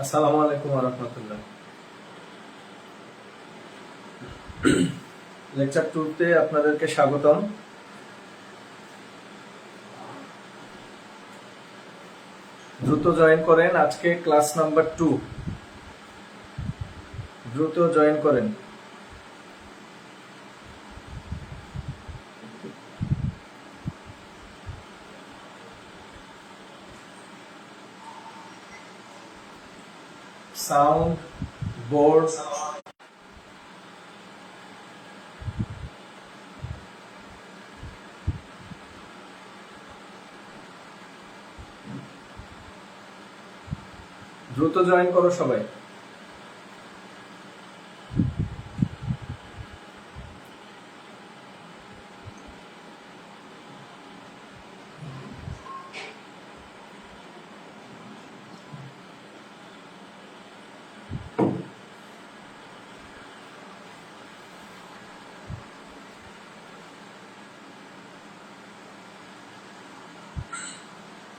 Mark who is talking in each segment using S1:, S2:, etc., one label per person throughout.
S1: আসসালামু আলাইকুম ওয়া রাহমাতুল্লাহ। লেকচার 2 তে আপনাদেরকে স্বাগতম। দ্রুত জয়েন করেন, আজকে ক্লাস নাম্বার 2। দ্রুত জয়েন করেন। সাউন্ড বোর্ড দ্রুত জয়েন করো সবাই।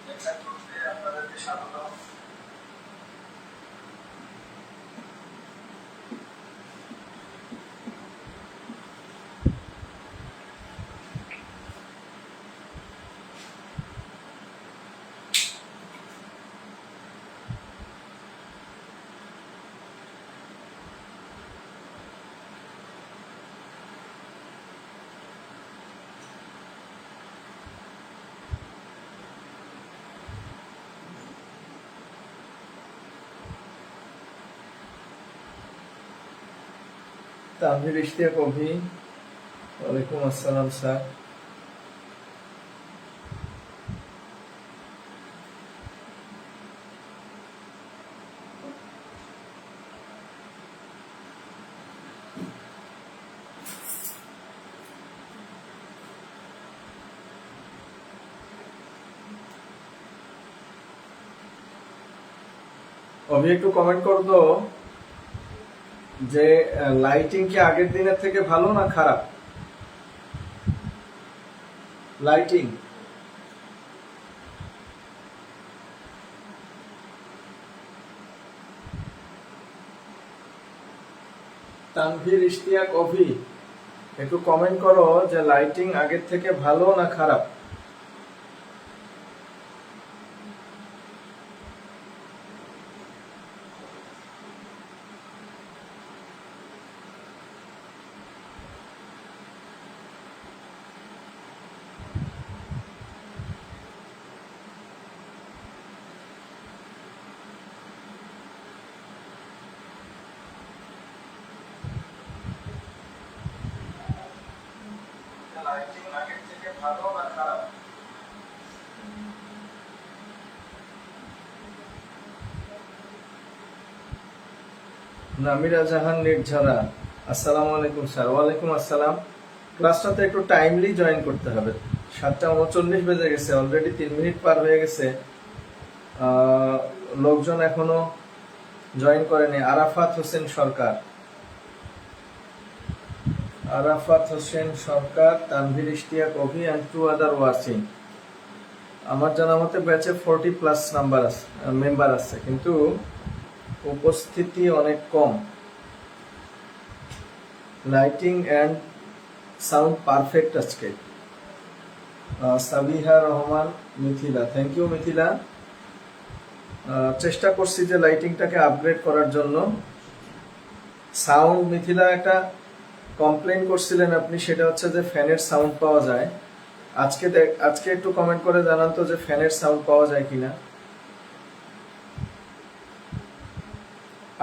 S1: লেকচার 2 তে আপনাদেরকে স্বাগতম। তানভীর ইশতিয়াক অভি, ওয়ালাইকুম আসসালাম স্যার। অভি একটু কমেন্ট করো তো যে লাইটিং কি আগের দিনের থেকে ভালো না খারাপ? লাইটিং তানভীর ইশতিয়াক অভি একটু কমেন্ট করো যে লাইটিং আগের থেকে ভালো না খারাপ। লাইটিং আগের থেকে ভালো না খারাপ? নামিরা জাহান নির্ঝরা, আসসালামু আলাইকুম স্যার। ওয়ালাইকুম আসসালাম। ক্লাসটাতে একটু টাইমলি জয়েন করতে হবে। 7:39 বেজে গেছে, অলরেডি 3 মিনিট পার হয়ে গেছে। লোকজন এখনো জয়েন করেনি। আরাফাত হোসেন সরকার, তানভীর ইশতিয়াক অভি and 2 other watching। আমার জানা মতে ব্যাচে 40+ মেম্বার আছে, কিন্তু উপস্থিতি অনেক কম। লাইটিং এন্ড সাউন্ড পারফেক্ট আজকে। Sabiha Rahman Mithila, thank you Mithila. চেষ্টা করছি যে লাইটিংটাকে আপগ্রেড করার জন্য। সাউন্ড মিথিলা একটা কমপ্লেইন করছিলেন আপনি, সেটা হচ্ছে যে ফ্যানের সাউন্ড পাওয়া যায়। আজকে একটু কমেন্ট করে জানান তো যে ফ্যানের সাউন্ড পাওয়া যায় কিনা।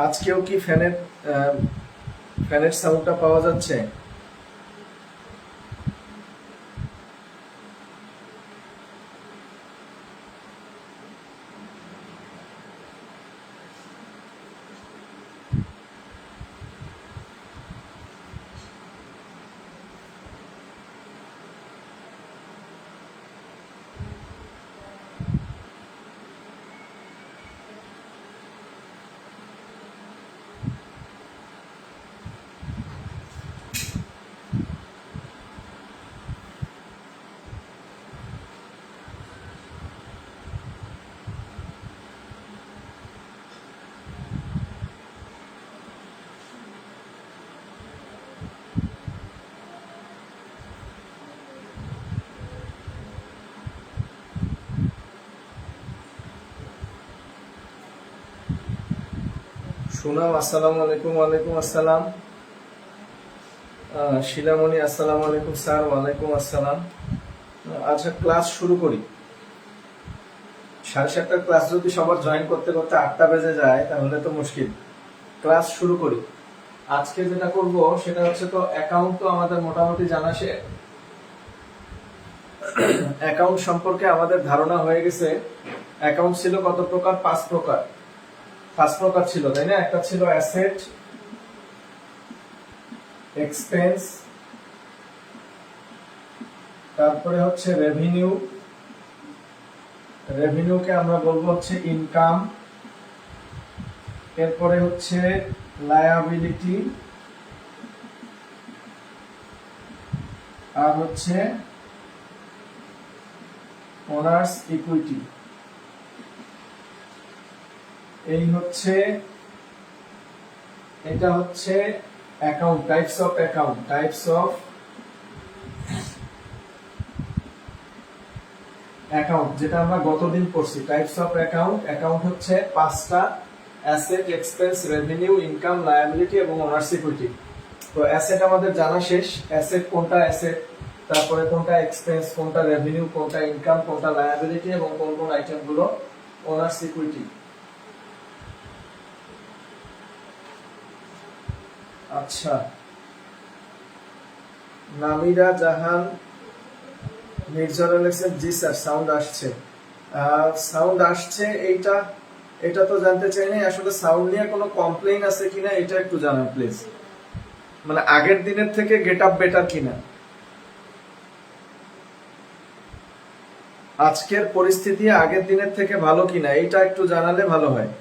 S1: আজকেও কি ফ্যানের সাউন্ডটা পাওয়া যাচ্ছে? সুনাম আসসালামু আলাইকুম। ওয়ালাইকুম আসসালাম। শিলামণি আসসালামু আলাইকুম স্যার। ওয়ালাইকুম আসসালাম। আচ্ছা, ক্লাস শুরু করি। 7:30টার ক্লাস যদি সবার জয়েন করতে করতে 8টা বেজে যায় তাহলে তো মুশকিল। ক্লাস শুরু করি। আজকে যেটা করব সেটা হচ্ছে, তো অ্যাকাউন্ট তো আমাদের মোটামুটি জানা শেষ। অ্যাকাউন্ট সম্পর্কে আমাদের ধারণা হয়ে গেছে। অ্যাকাউন্ট ছিল কত প্রকার? 5 প্রকার। 5 প্রকার ছিল, তাই না? একটা ছিল অ্যাসেট, এক্সপেন্স, তারপরে হচ্ছে রেভিনিউ, রেভিনিউকে আমরা বলবো হচ্ছে ইনকাম, এরপরে হচ্ছে লায়াবিলিটি, আর হচ্ছে ওনার্স ইকুইটি। এই হচ্ছে, এটা হচ্ছে account, types of account, types of account, যেটা আমরা গতদিন পড়ছি। টাইপস অফ অ্যাকাউন্ট, অ্যাকাউন্ট হচ্ছে 5টা: asset, expense, revenue, income, liability এবং ওনার্স ইকুইটি। তো অ্যাসেট আমাদের জানা শেষ। অ্যাসেট কোনটা অ্যাসেট, তারপরে কোনটা এক্সপেন্স, কোনটা রেভিনিউ, কোনটা ইনকাম, কোনটা লায়াবিলিটি এবং কোন কোন আইটেমগুলো ওনার্স ইকুইটি। আচ্ছা, নামিরা জাহান মির্জার লেখছেন, জি স্যার সাউন্ড আসছে। সাউন্ড আসছে, এটা তো জানতে চাই না আসলে সাউন্ড নিয়ে কোনো কমপ্লেইন আছে কিনা, এটা একটু জানান প্লিজ। মানে আগের দিনের থেকে গেট আপ বেটার কিনা, আজকের পরিস্থিতি আগের দিনের থেকে ভালো কিনা, এটা একটু জানালে ভালো হয়।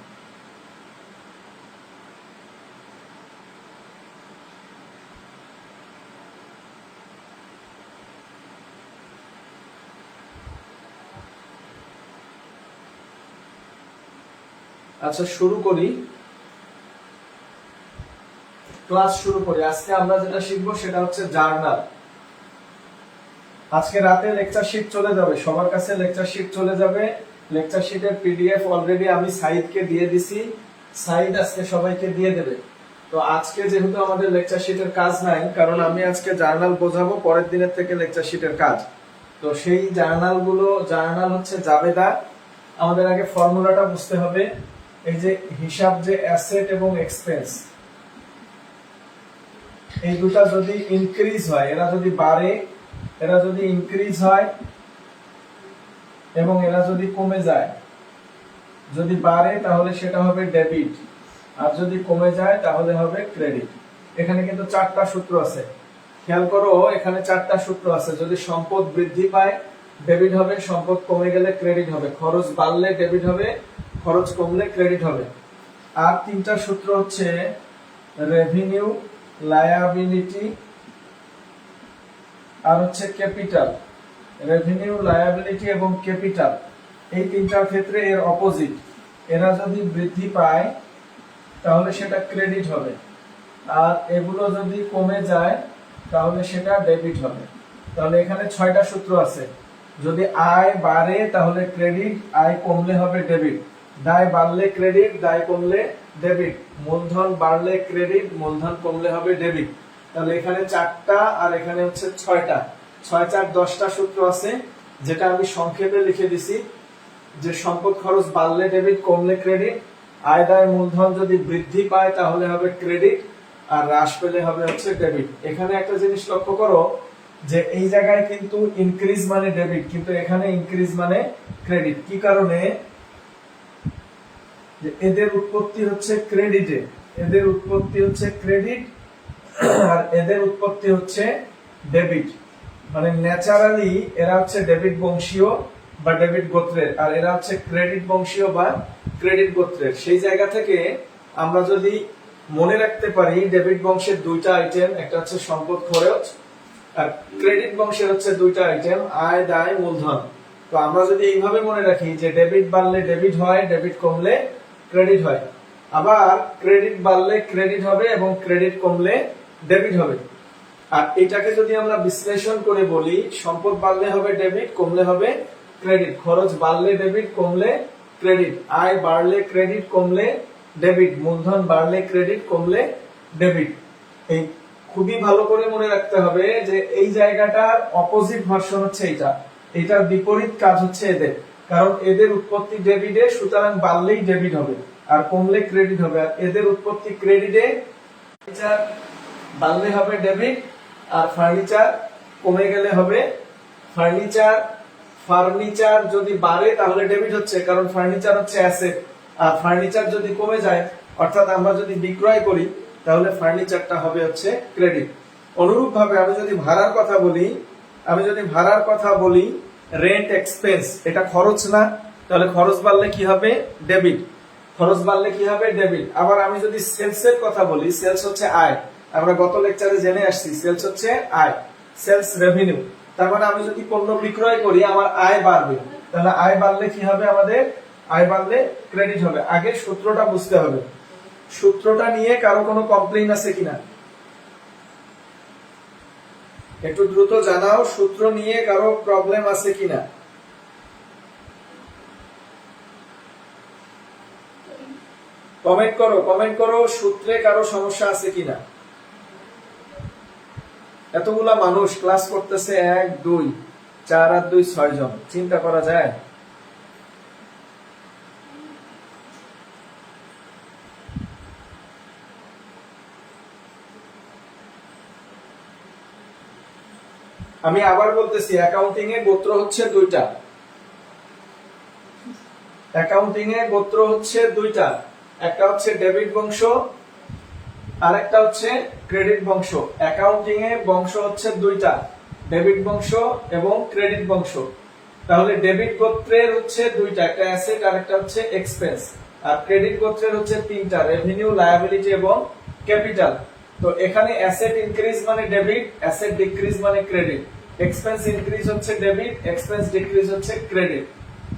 S1: আচ্ছা, শুরু করি, ক্লাস শুরু করি। আজকে আমরা যেটা শিখবো সেটা হচ্ছে জার্নাল। আজকে রাতে লেকচার শিট চলে যাবে, সবার কাছে লেকচার শিট চলে যাবে। লেকচার শিটের পিডিএফ অলরেডি আমি সাইদকে দিয়ে দিছি, সাইদ আজকে সবাইকে দিয়ে দেবে। তো আজকে যেহেতু আমাদের লেকচার শিটের কাজ নাই, কারণ আমি আজকে জার্নাল বোঝাবো, পরের দিনের থেকে লেকচার শিটের কাজ। তো সেই জার্নাল হচ্ছে জাবেদা। আমাদের আগে ফর্মুলাটা বুঝতে হবে। এই যে হিসাব, যে অ্যাসেট এবং এক্সপেন্স, এই দুটা যদি ইনক্রিজ হয়, এরা যদি বাড়ে, এরা যদি ইনক্রিজ হয় এবং এরা যদি কমে যায়, যদি বাড়ে তাহলে সেটা হবে ডেবিট, আর যদি কমে যায় তাহলে হবে ক্রেডিট। এখানে কিন্তু 4টা সূত্র আছে, খেয়াল করো, এখানে 4টা সূত্র আছে। যদি সম্পদ বৃদ্ধি পায় ডেবিট হবে, সম্পদ কমে গেলে ক্রেডিট হবে, খরচ বাড়লে ডেবিট হবে, খরচ কমলে ক্রেডিট হবে। আর 3টা সূত্র হচ্ছে রেভিনিউ, লায়াবিলিটি আর হচ্ছে ক্যাপিটাল। রেভিনিউ, লায়াবিলিটি এবং ক্যাপিটাল, এই 3টার ক্ষেত্রে এর অপোজিট। এরা যদি বৃদ্ধি পায় তাহলে সেটা ক্রেডিট হবে, আর এগুলো যদি কমে যায় তাহলে সেটা ডেবিট হবে। তাহলে এখানে 6টা সূত্র আছে। যদি আয় বাড়ে তাহলে ক্রেডিট, আয় কমলে হবে ডেবিট, দায় বাড়লে ক্রেডিট, দায় কমলে ডেবিট, মূলধন বাড়লে ক্রেডিট, মূলধন কমলে হবে ডেবিট। তাহলে এখানে 4টা আর এখানে হচ্ছে 6টা, 6 4 10টা সূত্র আছে, যেটা আমি সংক্ষেপে লিখে দিছি। যে সম্পদ খরচ বাড়লে ডেবিট, কমলে ক্রেডিট, আয় দায় মূলধন যদি বৃদ্ধি পায় তাহলে হবে ক্রেডিট, আর হ্রাস পেলে হবে হচ্ছে ডেবিট। এখানে একটা জিনিস লক্ষ্য করো, যে এই জায়গায় কিন্তু ইনক্রিজ মানে ডেবিট, কিন্তু এখানে ইনক্রিজ মানে ক্রেডিট। কি কারণে? যে এদের উৎপত্তি হচ্ছে ক্রেডিটে, এদের উৎপত্তি হচ্ছে ক্রেডিট, আর এদের উৎপত্তি হচ্ছে ডেবিট। মানে ন্যাচারালি এরা হচ্ছে ডেবিট বংশীয় বা ডেবিট গোত্রের, আর এরা হচ্ছে ক্রেডিট বংশীয় বা ক্রেডিট গোত্রের। সেই জায়গা থেকে আমরা যদি মনে রাখতে পারি, ডেবিট বংশের 2টা আইটেম, একটা হচ্ছে সম্পদ খরচ, আর ক্রেডিট বংশের হচ্ছে 2টা আইটেম, আয় দায় মূলধন। তো আমরা যদি এইভাবে মনে রাখি যে ডেবিট বাড়লে ডেবিট হয়, ডেবিট কমলে ক্রেডিট হয়, আবার ক্রেডিট বাড়লে ক্রেডিট হবে এবং ক্রেডিট কমলে ডেবিট হবে। আর এটাকে যদি আমরা বিশ্লেষণ করে বলি, সম্পদ বাড়লে হবে ডেবিট, কমলে হবে ক্রেডিট, খরচ বাড়লে ডেবিট, কমলে ক্রেডিট, আয় বাড়লে ক্রেডিট, কমলে ডেবিট। মূলধন বাড়লে ক্রেডিট, কমলে ডেবিট। এই খুবই ভালো করে মনে রাখতে হবে যে এই জায়গাটার অপোজিট ভার্সন হচ্ছে এইটা, এটার বিপরীত কাজ হচ্ছে এদের। কারণ এদের উৎপত্তি ডেবিটে, সুতরাং বাড়লেই ডেবিট হবে আর কমলে ক্রেডিট হবে। আর এদের উৎপত্তি ক্রেডিটে, ফার্নিচার বাড়লে হবে ডেবিট আর ফার্নিচার কমে গেলে হবে ফার্নিচার। ফার্নিচার যদি বাড়ে তাহলে ডেবিট হচ্ছে, কারণ ফার্নিচার হচ্ছে অ্যাসেট। আর ফার্নিচার যদি কমে যায়, অর্থাৎ আমরা যদি বিক্রয় করি, তাহলে ফার্নিচারটা হবে হচ্ছে ক্রেডিট। অনুরূপ ভাবে আমি যদি ভাড়ার কথা বলি, রেন্ট এক্সপেন্স, এটা খরচ না, তাহলে খরচ বাড়লে কি হবে? ডেবিট। খরচ বাড়লে কি হবে? ডেবিট। আবার আমি যদি সেলস এর কথা বলি, সেলস হচ্ছে আয়, আমরা গত লেকচারে জেনে আসছি সেলস হচ্ছে আয়, সেলস রেভিনিউ। তার মানে আমি যদি পণ্য বিক্রয় করি আমার আয় বাড়বে, তাহলে আয় বাড়লে কি হবে? আমাদের আয় বাড়লে ক্রেডিট হবে। আগে সূত্রটা বুঝতে হবে। সূত্রটা নিয়ে কারো কোনো কমপ্লেইন আছে কিনা একটু দ্রুত জানাও, সূত্র নিয়ে কারো প্রবলেম আছে কিনা? কমেন্ট করো সূত্রে কারো সমস্যা আছে কিনা। এতগুলা মানুষ ক্লাস করতেছে, 1 2 4 আর 2 6 জন, চিন্তা করা যায়? আমি আবার বলতেছি, অ্যাকাউন্টিং এ গোত্র হচ্ছে দুইটা। অ্যাকাউন্টিং এ গোত্র হচ্ছে দুইটা, একটা হচ্ছে ডেবিট বংশ আর একটা হচ্ছে ক্রেডিট বংশ। অ্যাকাউন্টিং এ বংশ হচ্ছে দুইটা, ডেবিট বংশ এবং ক্রেডিট বংশ। তাহলে ডেবিট গোত্রের হচ্ছে দুইটা, একটা অ্যাসেট আর একটা হচ্ছে এক্সপেন্স। আর ক্রেডিট গোত্রের হচ্ছে তিনটা, রেভিনিউ, লায়াবিলিটি এবং ক্যাপিটাল। তো এখানে অ্যাসেট ইনক্রিজ মানে ডেবিট, অ্যাসেট ডিক্রিজ মানে ক্রেডিট। এক্সপেন্স ইনক্রিজ হচ্ছে ডেবিট, এক্সপেন্স ডিক্রিজ হচ্ছে ক্রেডিট।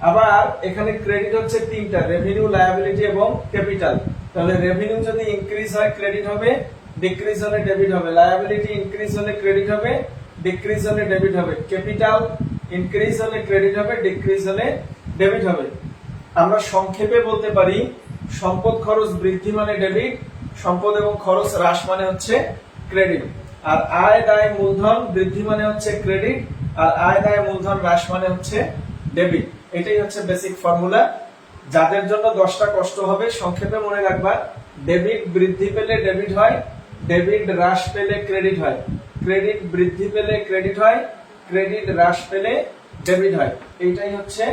S1: আবার এখানে ক্রেডিট হচ্ছে তিনটা, রেভিনিউ, লায়াবিলিটি এবং ক্যাপিটাল। তাহলে রেভিনিউ যদি ইনক্রিজ হয় ক্রেডিট হবে, ডিক্রিজ হলে ডেবিট হবে। লায়াবিলিটি ইনক্রিজ হলে ক্রেডিট হবে, ডিক্রিজ হলে ডেবিট হবে। ক্যাপিটাল ইনক্রিজ হলে ক্রেডিট হবে, ডিক্রিজ হলে ডেবিট হবে। আমরা সংক্ষেপে বলতে পারি, সম্পদ খরচ বৃদ্ধি মানে ডেবিট, সম্পদ এবং খরচ হ্রাস মানে হচ্ছে ক্রেডিট। আর আয় দায় মূলধন বৃদ্ধি মানে হচ্ছে ক্রেডিট, আর আয় দায় মূলধন হ্রাস মানে হচ্ছে ডেবিট। এটাই হচ্ছে বেসিক ফর্মুলা। যাদের জন্য 10টা কষ্ট হবে, সংক্ষেপে মনে রাখবা, ডেবিট বৃদ্ধি পেলে ডেবিট হয়, ডেবিট হ্রাস পেলে ক্রেডিট হয়, ক্রেডিট বৃদ্ধি পেলে ক্রেডিট হয়, ক্রেডিট হ্রাস পেলে ডেবিট হয়। এইটাই হচ্ছে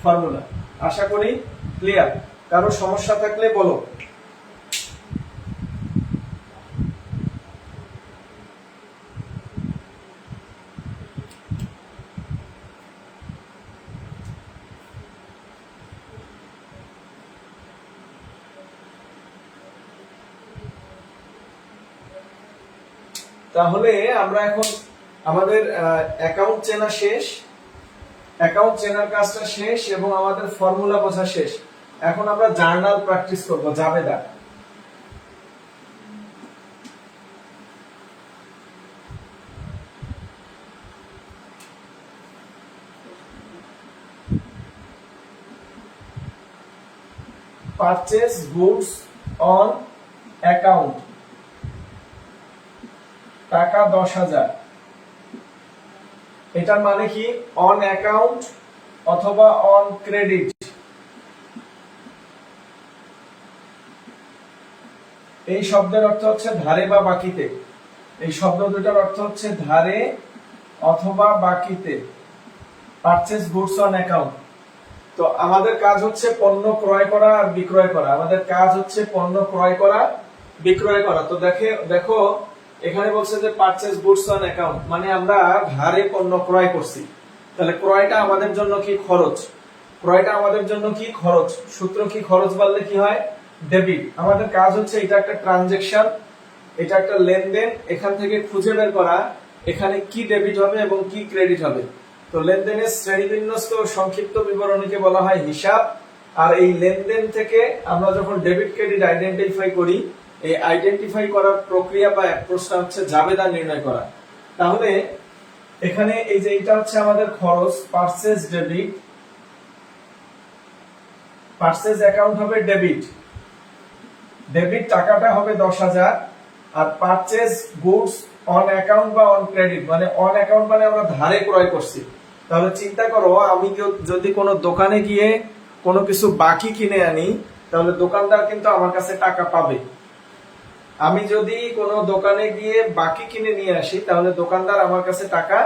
S1: ফর্মুলা। আশা করি ক্লিয়ার। কারো সমস্যা থাকলে বলো। তাহলে আমরা এখন আমাদের অ্যাকাউন্ট চেনা শেষ, অ্যাকাউন্ট চেনার কাজটা শেষ এবং আমাদের ফর্মুলা বোঝা শেষ। এখন আমরা জার্নাল প্র্যাকটিস করব, জাবেদা। পারচেজ গুডস অন অ্যাকাউন্ট, টাকা 10,000। এটার মানে কি? অন অ্যাকাউন্ট অথবা অন ক্রেডিট। এই শব্দের অর্থ হচ্ছে ধারে বা বাকিতে। এই শব্দ দুটার অর্থ হচ্ছে ধারে অথবা বাকিতে। Purchase goods on account. তো আমাদের কাজ হচ্ছে পণ্য ক্রয় করা আর বিক্রয় করা। আমাদের কাজ হচ্ছে পণ্য ক্রয় করা, বিক্রয় করা। তো দেখো এখানে বলছে যে পারচেজ গুডস অন অ্যাকাউন্ট, মানে আমরা ধারে পণ্য ক্রয় করছি। তাহলে ক্রয়টা আমাদের জন্য কি? খরচ। ক্রয়টা আমাদের জন্য কি? খরচ। সূত্র কি? খরচ বাড়লে কি হয়? ডেবিট। আমাদের কাজ হচ্ছে এটা একটা ট্রানজেকশন, এটা একটা লেনদেন, এখান থেকে খুঁজে বের করা এখানে কি ডেবিট হবে এবং কি ক্রেডিট হবে। তো লেনদেনের শ্রেণীবিন্যস্ত সংক্ষিপ্ত বিবরণীকে বলা হয় হিসাব। আর এই লেনদেন থেকে আমরা যখন ডেবিট ক্রেডিট আইডেন্টিফাই করি, এই আইডেন্টিফাই করার প্রক্রিয়া বা অ্যাপ্রোচটা হচ্ছে জাবেদা নির্ণয় করা। তাহলে এখানে এই যে এটা হচ্ছে আমাদের খরচ, পারচেজ ডেবিট, পারচেজ অ্যাকাউন্ট হবে ডেবিট, ডেবিট টাকাটা হবে 10,000, আর পারচেজ গুডস অন অ্যাকাউন্ট বা অন ক্রেডিট, মানে অন অ্যাকাউন্ট মানে আমরা ধারে ক্রয় করছি। তাহলে চিন্তা করো, আমি যদি কোনো দোকানে গিয়ে কোনো কিছু বাকি কিনে আনি, তাহলে দোকানদার কিন্তু আমার কাছে টাকা পাবে। আমি যদি কোনো দোকানে গিয়ে বাকি কিনে নিয়ে আসি, তাহলে দোকানদার আমার কাছে টাকা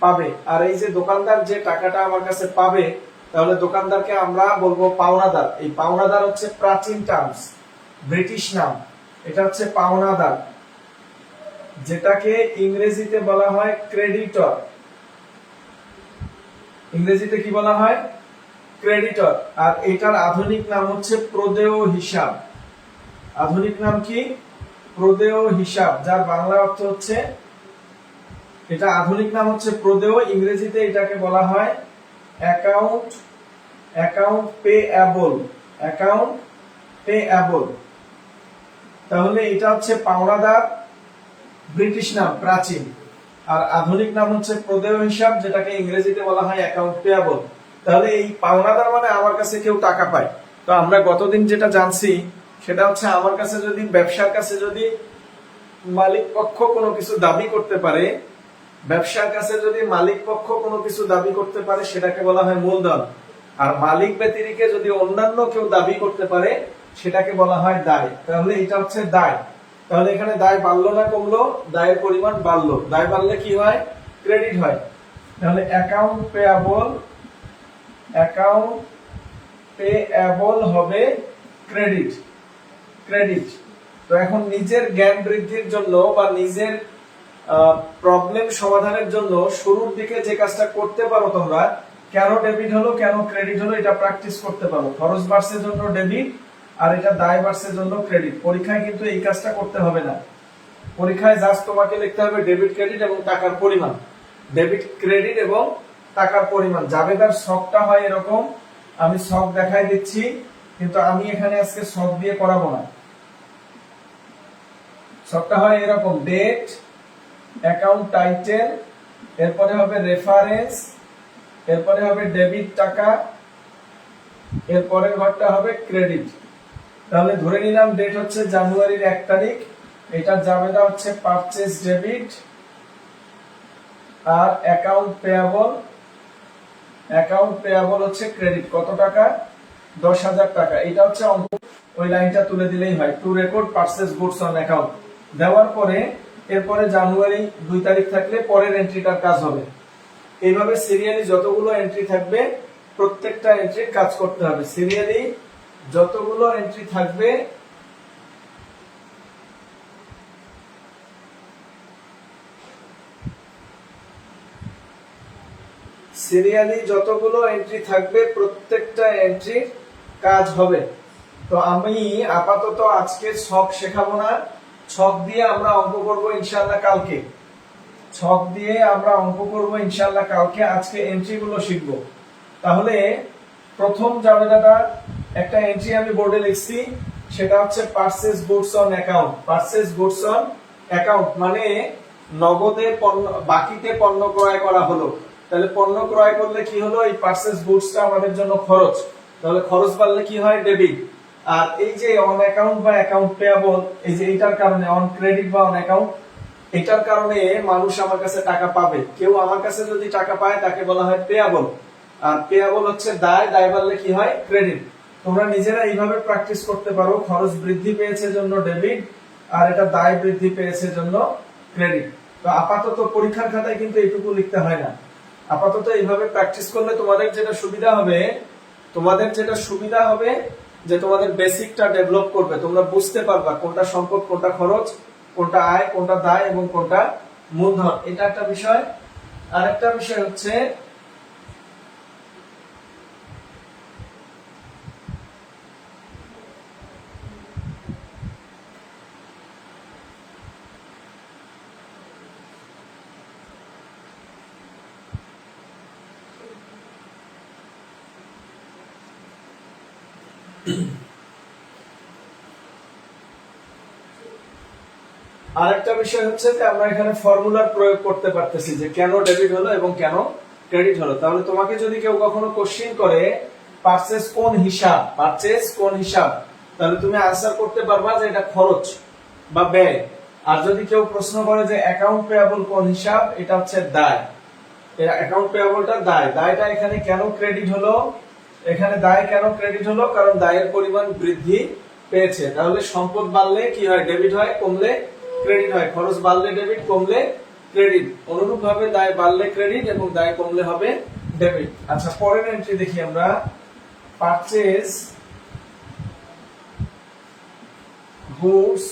S1: পাবে। আর এই যে দোকানদার যে টাকাটা আমার কাছে পাবে, তাহলে দোকানদারকে আমরা বলবো পাওনাদার। এই পাওনাদার হচ্ছে প্রাচীন টার্মস, ব্রিটিশ নাম। এটা হচ্ছে পাওনাদার, যেটাকে ইংরেজিতে বলা হয় ক্রেডিটর। ইংরেজিতে কি বলা হয়? ক্রেডিটর। আর এটার আধুনিক নাম হচ্ছে প্রদেয় হিসাব। আধুনিক নাম কি? প্রদেয় হিসাব, যার বাংলা অর্থ হচ্ছে, এটা আধুনিক নাম হচ্ছে প্রদেয়, ইংরেজিতে এটাকে বলা হয় অ্যাকাউন্ট পেএবল। অ্যাকাউন্ট পেএবল। তাহলে এটা হচ্ছে পাওনাদার, ব্রিটিশ নাম, প্রাচীন। আর আধুনিক নাম হচ্ছে প্রদেয় হিসাব, যেটাকে ইংরেজিতে বলা হয় অ্যাকাউন্ট পেএবল। তাহলে এই পাওনাদার মানে আমার কাছে কেউ টাকা পায়। তো আমরা গতদিন যেটা জানছি সেটা হচ্ছে, আমার কাছে যদি, ব্যবসার কাছে যদি মালিক পক্ষ কোনো কিছু দাবি করতে পারে, ব্যবসার কাছে যদি মালিক পক্ষ কোনো কিছু দাবি করতে পারে, সেটাকে বলা হয় মূলধন। আর মালিক ব্যতিরেকে যদি অন্যান্য কেউ দাবি করতে পারে, সেটাকে বলা হয় দায়। তাহলে এটা হচ্ছে দায়। তাহলে এখানে দায় বাড়লো না কমলো? দায়ের পরিমাণ বাড়লো। দায় বাড়লে কি হয়? ক্রেডিট হয়। তাহলে অ্যাকাউন্ট পেএবল হবে ক্রেডিট। ক্রেডিট। তো এখন নিজের জ্ঞান বৃদ্ধির জন্য বা নিজের প্রবলেম সমাধানের জন্য শুরুর দিকে যে কাজটা করতে পারো তোমরা, কেন ডেবিট হলো কেন ক্রেডিট হলো, এটা প্র্যাকটিস করতে পারো। খরচ বাড়ছে জন্য ডেবিট, আর এটা দায় বাড়ছে জন্য ক্রেডিট। পরীক্ষায় কিন্তু এই কাজটা করতে হবে না। পরীক্ষায় জাস্ট তোমাকে লিখতে হবে ডেবিট ক্রেডিট এবং টাকার পরিমাণ। ডেবিট ক্রেডিট এবং টাকার পরিমাণ। জাবেদার ছকটা হয় এরকম, আমি ছক দেখাই দিচ্ছি, কিন্তু আমি এখানে আজকে ছক দিয়ে করাবো না। ছকটা হয় এরকম: ডেট, অ্যাকাউন্ট টাইটেল, এরপরে হবে রেফারেন্স, এরপরে হবে ডেবিট টাকা, এরপরের ঘরটা হবে ক্রেডিট। তাহলে ধরে নিলাম ডেট হচ্ছে জানুয়ারির 1 তারিখ, এটার জাবেদা হচ্ছে পারচেজ ডেবিট, আর অ্যাকাউন্ট পেয়াবল হচ্ছে ক্রেডিট। কত টাকা? 10,000 টাকা। এটা হচ্ছে অঙ্ক, ওই লাইনটা তুলে দিলেই হয়। Two record purchase goods on account দেওয়ার পরে, এরপরে জানুয়ারি 2 তারিখ থাকলে পরের এন্ট্রিটার কাজ হবে। এইভাবে সিরিয়ালি যতগুলো এন্ট্রি থাকবে, প্রত্যেকটা এন্ট্রির কাজ করতে হবে। সিরিয়ালি যতগুলো এন্ট্রি থাকবে, প্রত্যেকটা এন্ট্রির কাজ হবে। তো আমি আপাতত আজকে ছক শেখাবো না। ছক দিয়ে আমরা অঙ্ক করব ইনশাআল্লাহ কালকে। আজকে এন্ট্রি গুলো শিখবো। তাহলে প্রথম জাবেদাটা, একটা এন্ট্রি আমি বোর্ডে লিখছি, সেটা হচ্ছে purchase goods on account. Purchase goods on account মানে নগদে পণ্য, বাকিতে পণ্য ক্রয় করা হলো। তাহলে পণ্য ক্রয় করলে কি হলো? এই পারচেজ গুডসটা আমাদের জন্য খরচ। তাহলে খরচ বাড়লে কি হয়? ডেবিট। আর এই যে অন অ্যাকাউন্ট বা অ্যাকাউন্ট পেয়াবল, এই যে এটার কারণে, অন ক্রেডিট বা অন অ্যাকাউন্ট, এটার কারণে মানুষ আমার কাছে টাকা পাবে। কেউ আমার কাছে যদি টাকা পায়, তাকে বলা হয় পেয়াবল। আর পেয়াবল হচ্ছে দায়, দায় বাড়লে কি হয়? ক্রেডিট। তোমরা নিজেরা এইভাবে প্র্যাকটিস করতে পারো। খরচ বৃদ্ধি পেয়েছে জন্য ডেবিট, আর এটা দায় বৃদ্ধি পেয়েছে জন্য ক্রেডিট। তো আপাতত পরীক্ষার খাতায় কিন্তু এইটুকু লিখতে হয় না। আপাতত এইভাবে প্র্যাকটিস করলে তোমাদের যেটা সুবিধা হবে, যে তোমাদের বেসিকটা ডেভেলপ করবে। তোমরা বুঝতে পারবা কোনটা সম্পদ, কোনটা খরচ, কোনটা আয়, কোনটা দায় এবং কোনটা মূলধন। এটা একটা বিষয়। আর একটা বিষয় হচ্ছে, আরেকটা বিষয় হচ্ছে যে আমরা এখানে ফর্মুলার প্রয়োগ করতে পারতেছি, যে কেন ডেবিট হলো এবং কেন ক্রেডিট হলো। তাহলে তোমাকে যদি কেউ কখনো কোশ্চেন করে পারচেজ কোন হিসাব, তাহলে তুমি আনসার করতে পারবা যে এটা খরচ বা ব্যয়। আর যদি কেউ প্রশ্ন করে যে অ্যাকাউন্ট পেয়াবল কোন হিসাব, এটা হচ্ছে দায়। এটা অ্যাকাউন্ট পেয়াবলটা দায়। দায়টা এখানে কেন ক্রেডিট হলো? এখানে দায় কেন ক্রেডিট হলো? কারণ দায়ের পরিমাণ বৃদ্ধি পেয়েছে। তাহলে সম্পদ বাড়লে কি হয়? ডেবিট হয়, কমলে ক্রেডিট হয়। খরচ বাড়লে ডেবিট, কমলে ক্রেডিট। অনুরূপভাবে দায় বাড়লে ক্রেডিট এবং দায় কমলে হবে ডেবিট। আচ্ছা, পরের এন্ট্রি দেখি আমরা। পারচেজ গুডস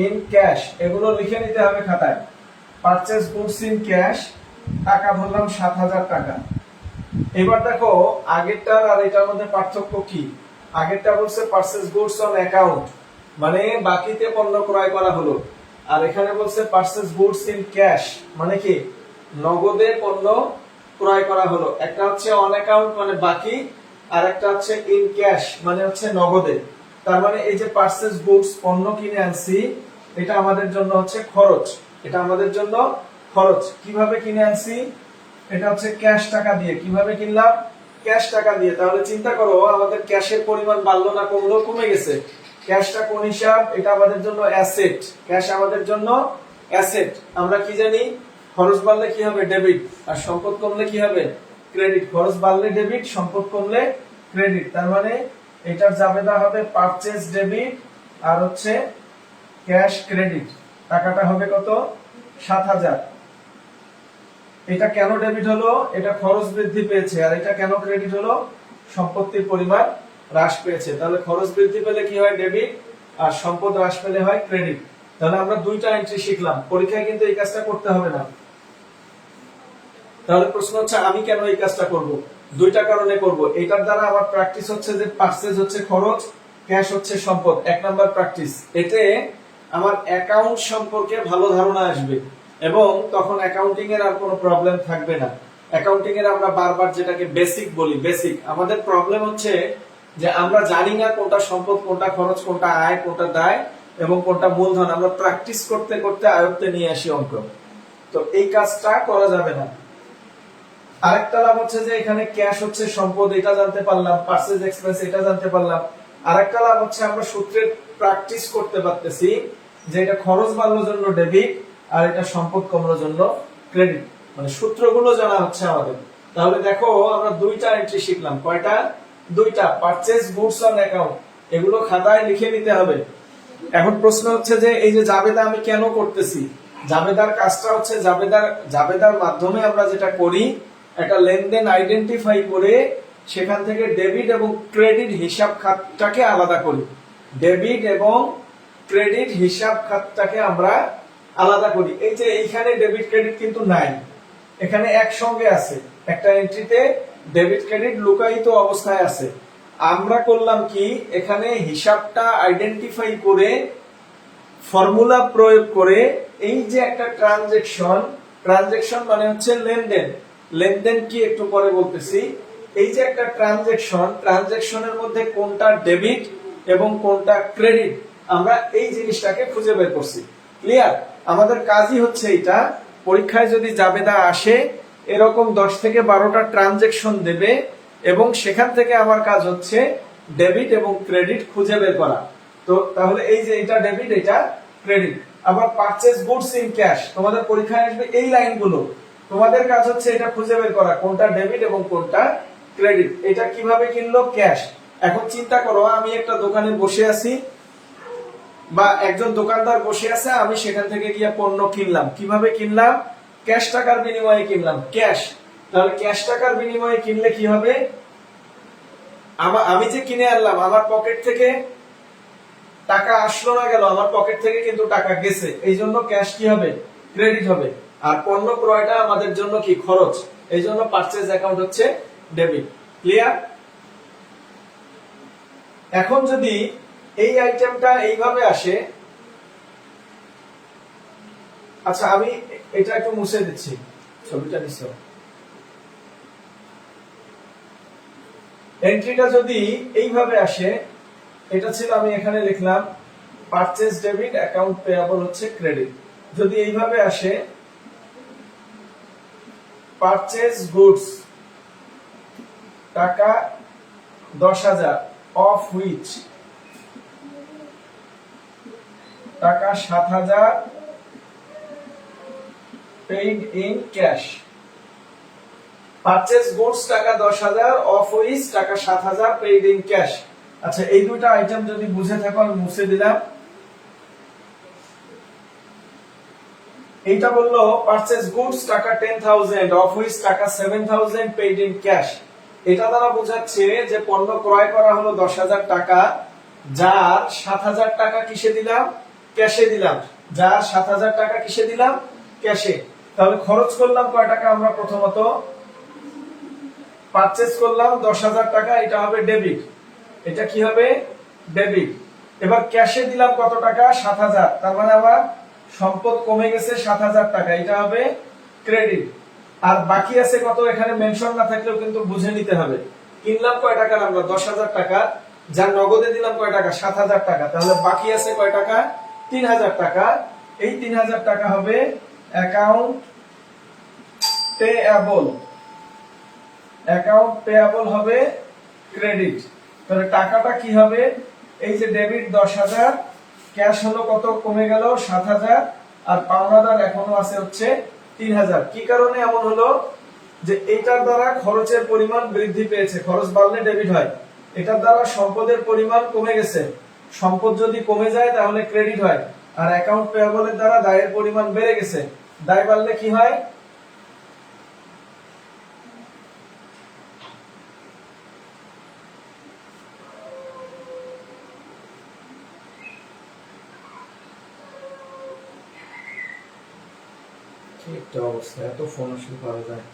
S1: ইন ক্যাশ, এগুলো লিখে নিতে হবে খাতায়। পারচেজ গুডস ইন ক্যাশ, টাকা ধরলাম 7,000 টাকা। এবার দেখো আগেরটার আর এটার মধ্যে পার্থক্য কি। আগেরটা বলছে পারচেজ গুডস অন অ্যাকাউন্ট, মানে বাকিতে পণ্য ক্রয় করা হলো। আর এখানে বলছে পারচেজ গুডস ইন ক্যাশ, মানে কি নগদে পণ্য ক্রয় করা হলো। একটা হচ্ছে অন অ্যাকাউন্ট মানে বাকি, আর একটা হচ্ছে ইন ক্যাশ মানে হচ্ছে নগদে। তার মানে এই যে পারচেজ গুডস পণ্য কিনে আনছি, এটা আমাদের জন্য হচ্ছে খরচ। এটা আমাদের জন্য খরচ। কিভাবে কিনে আনছি? এটা হচ্ছে ক্যাশ টাকা দিয়ে। কিভাবে কিনলাম? ক্যাশ টাকা দিয়ে। তাহলে চিন্তা করো আমাদের ক্যাশের পরিমাণ বাড়লো না কমলো? কমে গেছে। ক্যাশটা কোন হিসাব? এটা আমাদের জন্য অ্যাসেট। ক্যাশ আমাদের জন্য অ্যাসেট। আমরা কি জানি? খরচ বাড়লে কি হবে? ডেবিট। আর সম্পদ কমলে কি হবে? ক্রেডিট। খরচ বাড়লে ডেবিট, সম্পদ কমলে ক্রেডিট। তার মানে এটার জাবেদা হবে পারচেজ ডেবিট আর হচ্ছে ক্যাশ ক্রেডিট। টাকাটা হবে কত? 7,000। এটা কেন ডেবিট হলো? এটা খরচ বৃদ্ধি পেয়েছে। আর এটা কেন ক্রেডিট হলো? সম্পত্তির পরিমাণ হ্রাস পেয়েছে। তাহলে খরচ বৃদ্ধি পেলে কি হয়? ডেবিট। আর সম্পদ হ্রাস পেলে হয় ক্রেডিট। তাহলে আমরা দুইটা এন্ট্রি শিখলাম। পরীক্ষায় কিন্তু এই কাজটা করতে হবে না। তাহলে প্রশ্ন হচ্ছে আমি কেন এই কাজটা করব? দুইটা কারণে করব। এটার দ্বারা আমার প্র্যাকটিস হচ্ছে যে পারচেজ হচ্ছে খরচ, ক্যাশ হচ্ছে সম্পদ। এক নাম্বার প্র্যাকটিস। এতে আমার অ্যাকাউন্ট সম্পর্কে ভালো ধারণা আসবে এবং তখন অ্যাকাউন্টিং এর আর কোনো প্রবলেম থাকবে না। অ্যাকাউন্টিং এর আমরা বারবার যেটাকে বেসিক বলি, বেসিক। আমাদের প্রবলেম হচ্ছে যে আমরা জানি না কোনটা সম্পদ, কোনটা খরচ, কোনটা আয়, কোনটা দায় এবং কোনটা মূলধন। আমরা প্র্যাকটিস করতে করতে আয়ত্তে নিয়ে আসি অঙ্ক। তো এই কাজটা করা যাবে না। আরেকটা লাভ হচ্ছে যে এখানে ক্যাশ হচ্ছে সম্পদ, এটা জানতে পারলাম। পারচেজ এক্সপেন্স, এটা জানতে পারলাম। আরেকটা লাভ হচ্ছে আমরা সূত্রের প্র্যাকটিস করতে পারতেছি যে এটা খরচ বাড়ানোর জন্য ডেবিট আর এটা সম্পদ কমানোর জন্য ক্রেডিট। মানে সূত্রগুলো জানা হচ্ছে আমাদের। তাহলে দেখো আমরা দুইটা এন্ট্রি শিখলাম। কয়টা? দুইটা। পারচেজ গুডস অন অ্যাকাউন্ট, এগুলো খাতায় লিখে নিতে হবে। এখন প্রশ্ন হচ্ছে যে এই যে জাবেদা আমি কেন করতেছি? জাবেদার কাজটা হচ্ছে জাবেদার মাধ্যমে আমরা যেটা করি, একটা লেনদেন আইডেন্টিফাই করে সেখান থেকে ডেবিট এবং ক্রেডিট হিসাব খাতটাকে আলাদা করি। ডেবিট এবং ক্রেডিট হিসাব খাতটাকে আমরা আলাদা করি। এই যে এইখানে ডেবিট ক্রেডিট কিন্তু নাই, এখানে একসঙ্গে আছে। একটা এন্ট্রিতে ডেবিট ক্রেডিট লুকায়িত অবস্থায় আছে। আমরা করলাম কি, এখানে হিসাবটা আইডেন্টিফাই করে ফর্মুলা প্রয়োগ করে এই যে একটা ট্রানজেকশন মানে হচ্ছে লেনদেন। লেনদেন কি একটু পরে বলতেছি। এই যে একটা ট্রানজেকশনের মধ্যে কোনটা ডেবিট এবং কোনটা ক্রেডিট, আমরা এই জিনিসটাকে খুঁজে বের করছি। ক্লিয়ার? আমাদের কাজই হচ্ছে এটা। পরীক্ষায় যদি জাবেদা আসে এরকম 10 থেকে 12টা ট্রানজেকশন দেবে এবং সেখান থেকে আমার কাজ হচ্ছে ডেবিট এবং ক্রেডিট খুঁজে বের করা। তো তাহলে এই যে এটা ডেবিট, এটা ক্রেডিট। আবার পারচেজ গুডস ইন ক্যাশ, তোমাদের পরীক্ষায় আসবে এই লাইনগুলো। তোমাদের কাজ হচ্ছে এটা খুঁজে বের করা কোনটা ডেবিট এবং কোনটা ক্রেডিট। এটা কিভাবে কিনলো? ক্যাশ। এখন চিন্তা করো আমি একটা দোকানে বসে আছি বা একজন দোকানদার বসে আছে, আমি সেখান থেকে গিয়ে পণ্য কিনলাম। কিভাবে কিনলাম? ক্যাশ টাকার বিনিময়ে কিনলাম। ক্যাশ। তাহলে ক্যাশ টাকার বিনিময়ে কিনলে কি হবে? আমি যে কিনে আনলাম, আমার পকেট থেকে টাকা আসলো না গেল, আমার পকেট থেকে কিন্তু টাকা গেছে। এই জন্য ক্যাশ কি হবে? ক্রেডিট হবে। আর পণ্য ক্রয়টা আমাদের জন্য কি? খরচ। এই জন্য পারচেজ অ্যাকাউন্ট হচ্ছে ডেবিট। ক্লিয়ার? এখন যদি এই আইটেমটা এইভাবে আসে, আচ্ছা আমি এটা একটু মুছে দিচ্ছি, ছবিটা নিছো। এন্ট্রিটা যদি এইভাবে আসে, এটা ছিল আমি এখানে লিখলাম পারচেজ ডেবিট, অ্যাকাউন্ট পেয়াবল হচ্ছে ক্রেডিট। যদি এইভাবে আসে পারচেজ গুডস টাকা 10,000 অফ হুইচ টাকা 7,000 paid in cash. Purchase goods টাকা 10,000, অফ হুইচ টাকা 7,000 পেইড ইন ক্যাশ। আচ্ছা, এই দুটো আইটেম যদি বুঝে থাকো আমি মুছে দিলাম। এইটা বললো পারচেজ গুডস টাকা 10,000, অফ হুইচ টাকা 7,000 পেইড ইন ক্যাশ। এটা দ্বারা বোঝাচ্ছে যে পণ্য ক্রয় করা হলো 10,000 টাকা, যার 7,000 টাকা কিসে দিলাম? ক্যাশে দিলাম। যার 7,000 টাকা কিসে দিলাম? ক্যাশে। তাহলে খরচ করলাম কয় টাকা? আমরা প্রথমত পারচেজ করলাম 10,000 টাকা, এটা হবে ডেবিট। এটা কি হবে? ডেবিট। এবার ক্যাশে দিলাম কত টাকা? 7,000। তার মানে আমার সম্পদ কমে গেছে 7,000 টাকা, এটা হবে ক্রেডিট। আর বাকি আছে কত? এখানে মেনশন না থাকলেও কিন্তু বুঝে নিতে হবে। কিনলাম কয় টাকা? আমরা 10,000 টাকা, যার নগদে দিলাম কয় টাকা? 7,000 টাকা। তাহলে বাকি আছে কয় টাকা? 3,000 টাকা। এই 3,000 টাকা হবে অ্যাকাউন্ট পেয়াবল। অ্যাকাউন্ট পেয়াবল হবে ক্রেডিট। তাহলে টাকাটা কি হবে? এই যে ডেবিট 10,000, ক্যাশ হলো কত? কমে গেল 7,000, আর পাওনাদার এখনো আছে হচ্ছে 3,000। কি কারণে এমন হলো? যে এটার দ্বারা খরচের পরিমাণ বৃদ্ধি পেয়েছে। খরচ বাড়লে ডেবিট হয়। এটার দ্বারা সম্পদের পরিমাণ কমে গেছে। সম্পদ যদি কমে যায় তাহলে ক্রেডিট হয়। আর অ্যাকাউন্ট পেয়াবলের দ্বারা দায়ের পরিমাণ বেড়ে গেছে। দায় বাড়লে কি হয়? একটা অবস্থা, এত ফোন আসলে পাওয়া যায়।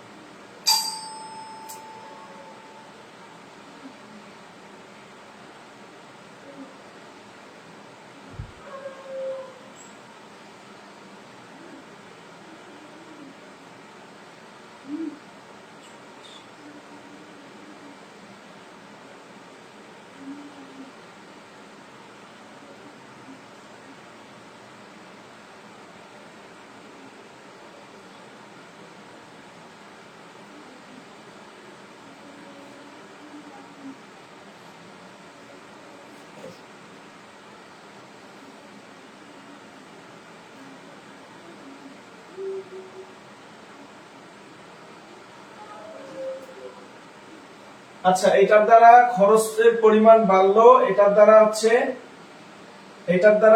S1: আচ্ছা, এটার দ্বারা খরচের পরিমাণ বাড়লো, এটার দ্বারা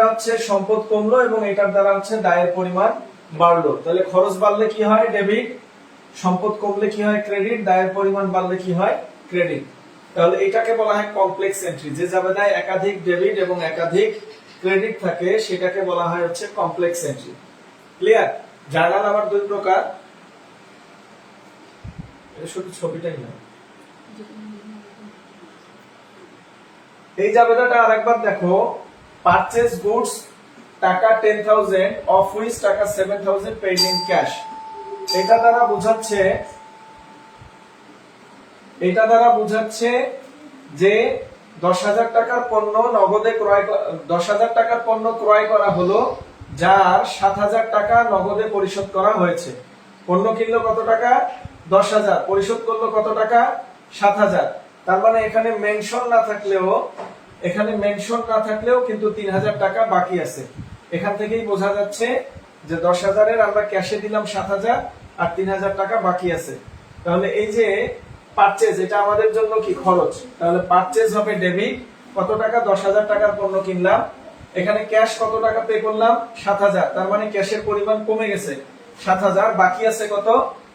S1: হচ্ছে সম্পদ কমলো, এবং এটার দ্বারা হচ্ছে দায়ের পরিমাণ বাড়লো। তাহলে খরচ বাড়লে কি হয়? ডেবিট। সম্পদ কমলে কি হয়? ক্রেডিট। দায়ের পরিমাণ বাড়লে কি হয়? ক্রেডিট। তাহলে এটাকে বলা হয় কমপ্লেক্স এন্ট্রি। যে জাবেদায় একাধিক ডেবিট এবং একাধিক ক্রেডিট থাকে সেটাকে বলা হয় হচ্ছে কমপ্লেক্স এন্ট্রি। ক্লিয়ার? জার্নাল আবার দুই প্রকার। এটা শুধু ছবিটাই না। এই জাবেদাটা আরেকবার দেখো। পারচেজ গুডস টাকা 10,000, অফ হুইচ টাকা 7,000 পেইড ইন ক্যাশ। এটা দ্বারা বোঝাচ্ছে যে 10,000 টাকার পণ্য নগদে ক্রয় 10,000 টাকার পণ্য ক্রয় করা হলো, যার 7,000 টাকা নগদে পরিশোধ করা হয়েছে। পণ্য কিনলো কত টাকা? 10,000, পরিশোধ করলো কত টাকা? 7,000। তার মানে এখানে মেনশন না থাকলেও কিন্তু 3,000 টাকা বাকি আছে। এখান থেকেই বোঝা যাচ্ছে যে 10,000-এর আমরা ক্যাশে দিলাম 7,000, আর 3,000 টাকা বাকি আছে। তাহলে এই যে পারচেজ, এটা আমাদের জন্য কি? খরচ। তাহলে পারচেজ হবে ডেবিট। কত টাকা? 10,000 টাকার পণ্য কিনলাম। এখানে ক্যাশ কত টাকা পে করলাম? 7,000। তার মানে ক্যাশের পরিমাণ কমে গেছে 7,000, বাকি আছে কত?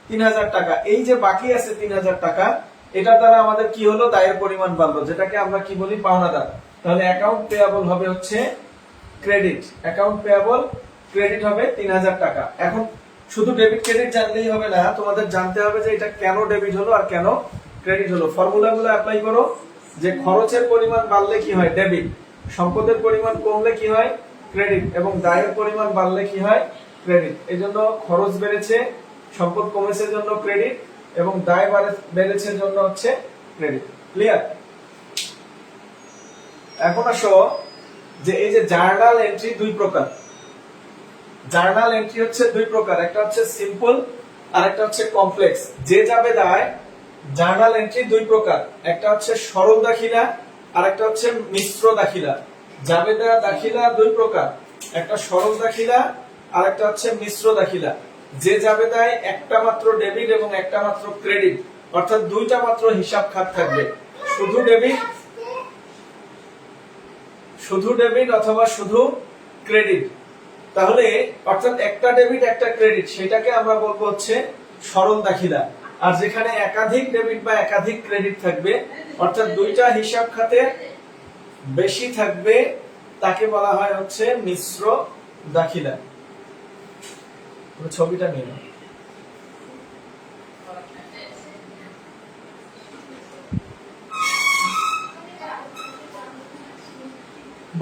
S1: 3,000 টাকা। এই যে বাকি আছে 3,000 টাকা, এটার দ্বারা আমাদের কি হলো? দায়ের পরিমাণ বাড়লো, যেটাকে আমরা কি বলি? পাওনাদার। তাহলে অ্যাকাউন্ট পেয়াবল হবে হচ্ছে ক্রেডিট। অ্যাকাউন্ট পেয়াবল ক্রেডিট হবে 3,000 টাকা। এখন শুধু ডেবিট ক্রেডিট জানলেই হবে না, তোমাদের জানতে হবে যে এটা কেন ডেবিট হলো আর কেন ক্রেডিট হলো। ফর্মুলাগুলো অ্যাপ্লাই করো। যে খরচের পরিমাণ বাড়লে কি হয়? ডেবিট। সম্পদের পরিমাণ কমলে কি হয়? ক্রেডিট। এবং দায়ের পরিমাণ বাড়লে কি হয়? ক্রেডিট। এই জন্য খরচ বেড়েছে, সম্পদ কমেছে জন্য ক্রেডিট, এবং দায় বেড়েছে জন্য হচ্ছে ক্রেডিট। ক্লিয়ার? এখন আসো যে এই যে জার্নাল এন্ট্রি দুই প্রকার। জার্নাল এন্ট্রি হচ্ছে দুই প্রকার, একটা হচ্ছে সিম্পল আর একটা হচ্ছে কমপ্লেক্স। যে জাবেদায় জার্নাল এন্ট্রি দুই প্রকার, একটা হচ্ছে সরল দাখিলা আর একটা হচ্ছে মিশ্র দাখিলা। জাবেদা দাখিলা দুই প্রকার, একটা সরল দাখিলা আর একটা হচ্ছে মিশ্র দাখিলা। যে জাবেদায় একটা মাত্র ডেবিট এবং একটা মাত্র ক্রেডিট, অর্থাৎ দুইটা মাত্র হিসাব খাত থাকবে, শুধু ডেবিট অথবা শুধু ক্রেডিট, তাহলে অর্থাৎ একটা ডেবিট একটা ক্রেডিট, সেটাকে আমরা বলবো হচ্ছে সরল দাখিলা। আর যেখানে একাধিক ডেবিট বা একাধিক ক্রেডিট থাকবে, অর্থাৎ দুইটা হিসাব খাতে বেশি থাকবে, তাকে বলা হয় হচ্ছে মিশ্র দাখিলা। ছবিটা নিয়ে নাও।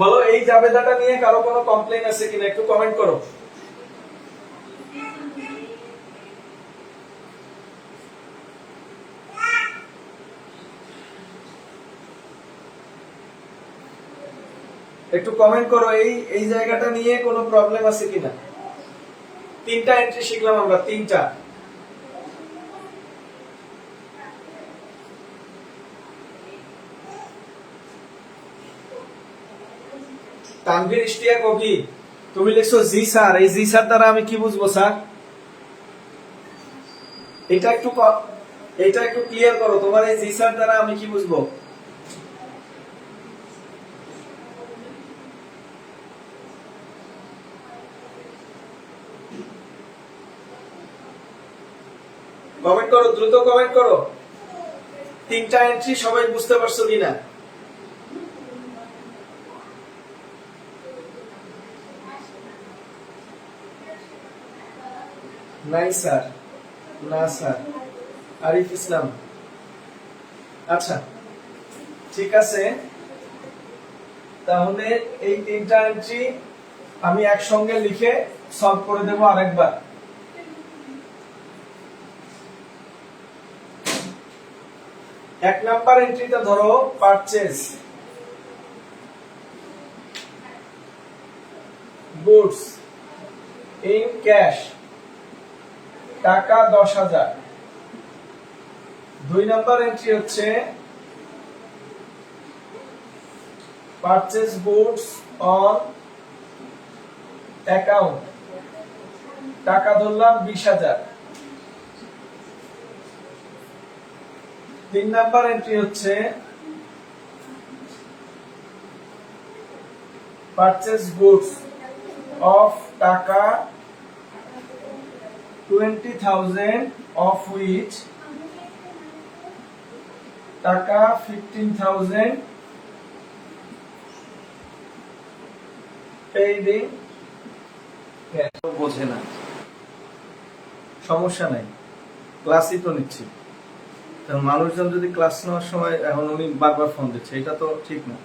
S1: বলো এই জাবেদাটা নিয়ে কারো কোনো কমপ্লেইন আছে কিনা, একটু কমেন্ট করো। একটু কমেন্ট করো এই জায়গাটা নিয়ে কোনো প্রবলেম আছে কিনা। তিনটা এন্ট্রি শিখলাম আমরা, তিনটা। তানভীর ইশতিয়াক অভি, তুমি লিখছো জি স্যার। এই জি স্যার দ্বারা আমি কি বুঝবো স্যার? এটা একটু ক্লিয়ার করো, তোমার এই জি স্যার দ্বারা আমি কি বুঝবো? কমেন্ট করো, দ্রুত কমেন্ট করো। তিনটা এন্ট্রি সবাই বুঝতে পারছো কিনা? নাই স্যার, না স্যার। আরিফ ইসলাম, আচ্ছা ঠিক আছে। তাহলে এই তিনটা এন্ট্রি আমি একসঙ্গে লিখে সলভ করে দেব আরেকবার। এক নাম্বার এন্ট্রিটা ধরো পারচেজ গুডস ইন ক্যাশ, টাকা 10,000। দুই নাম্বার এন্ট্রি হচ্ছে পারচেজ গুডস অন অ্যাকাউন্ট, টাকা ধরলাম 20,000। তিন নাম্বার এন্ট্রি হচ্ছে পারচেজ গুডস অফ টাকা 20,000, of which টাকা 15,000 paid in cash। বোঝে না, সমস্যা নাই, ক্লাসই তো নিচ্ছি। মানুষজন যদি ক্লাস নেওয়ার সময় এখন উনি বারবার ফোন দিচ্ছে, এটা তো ঠিক না।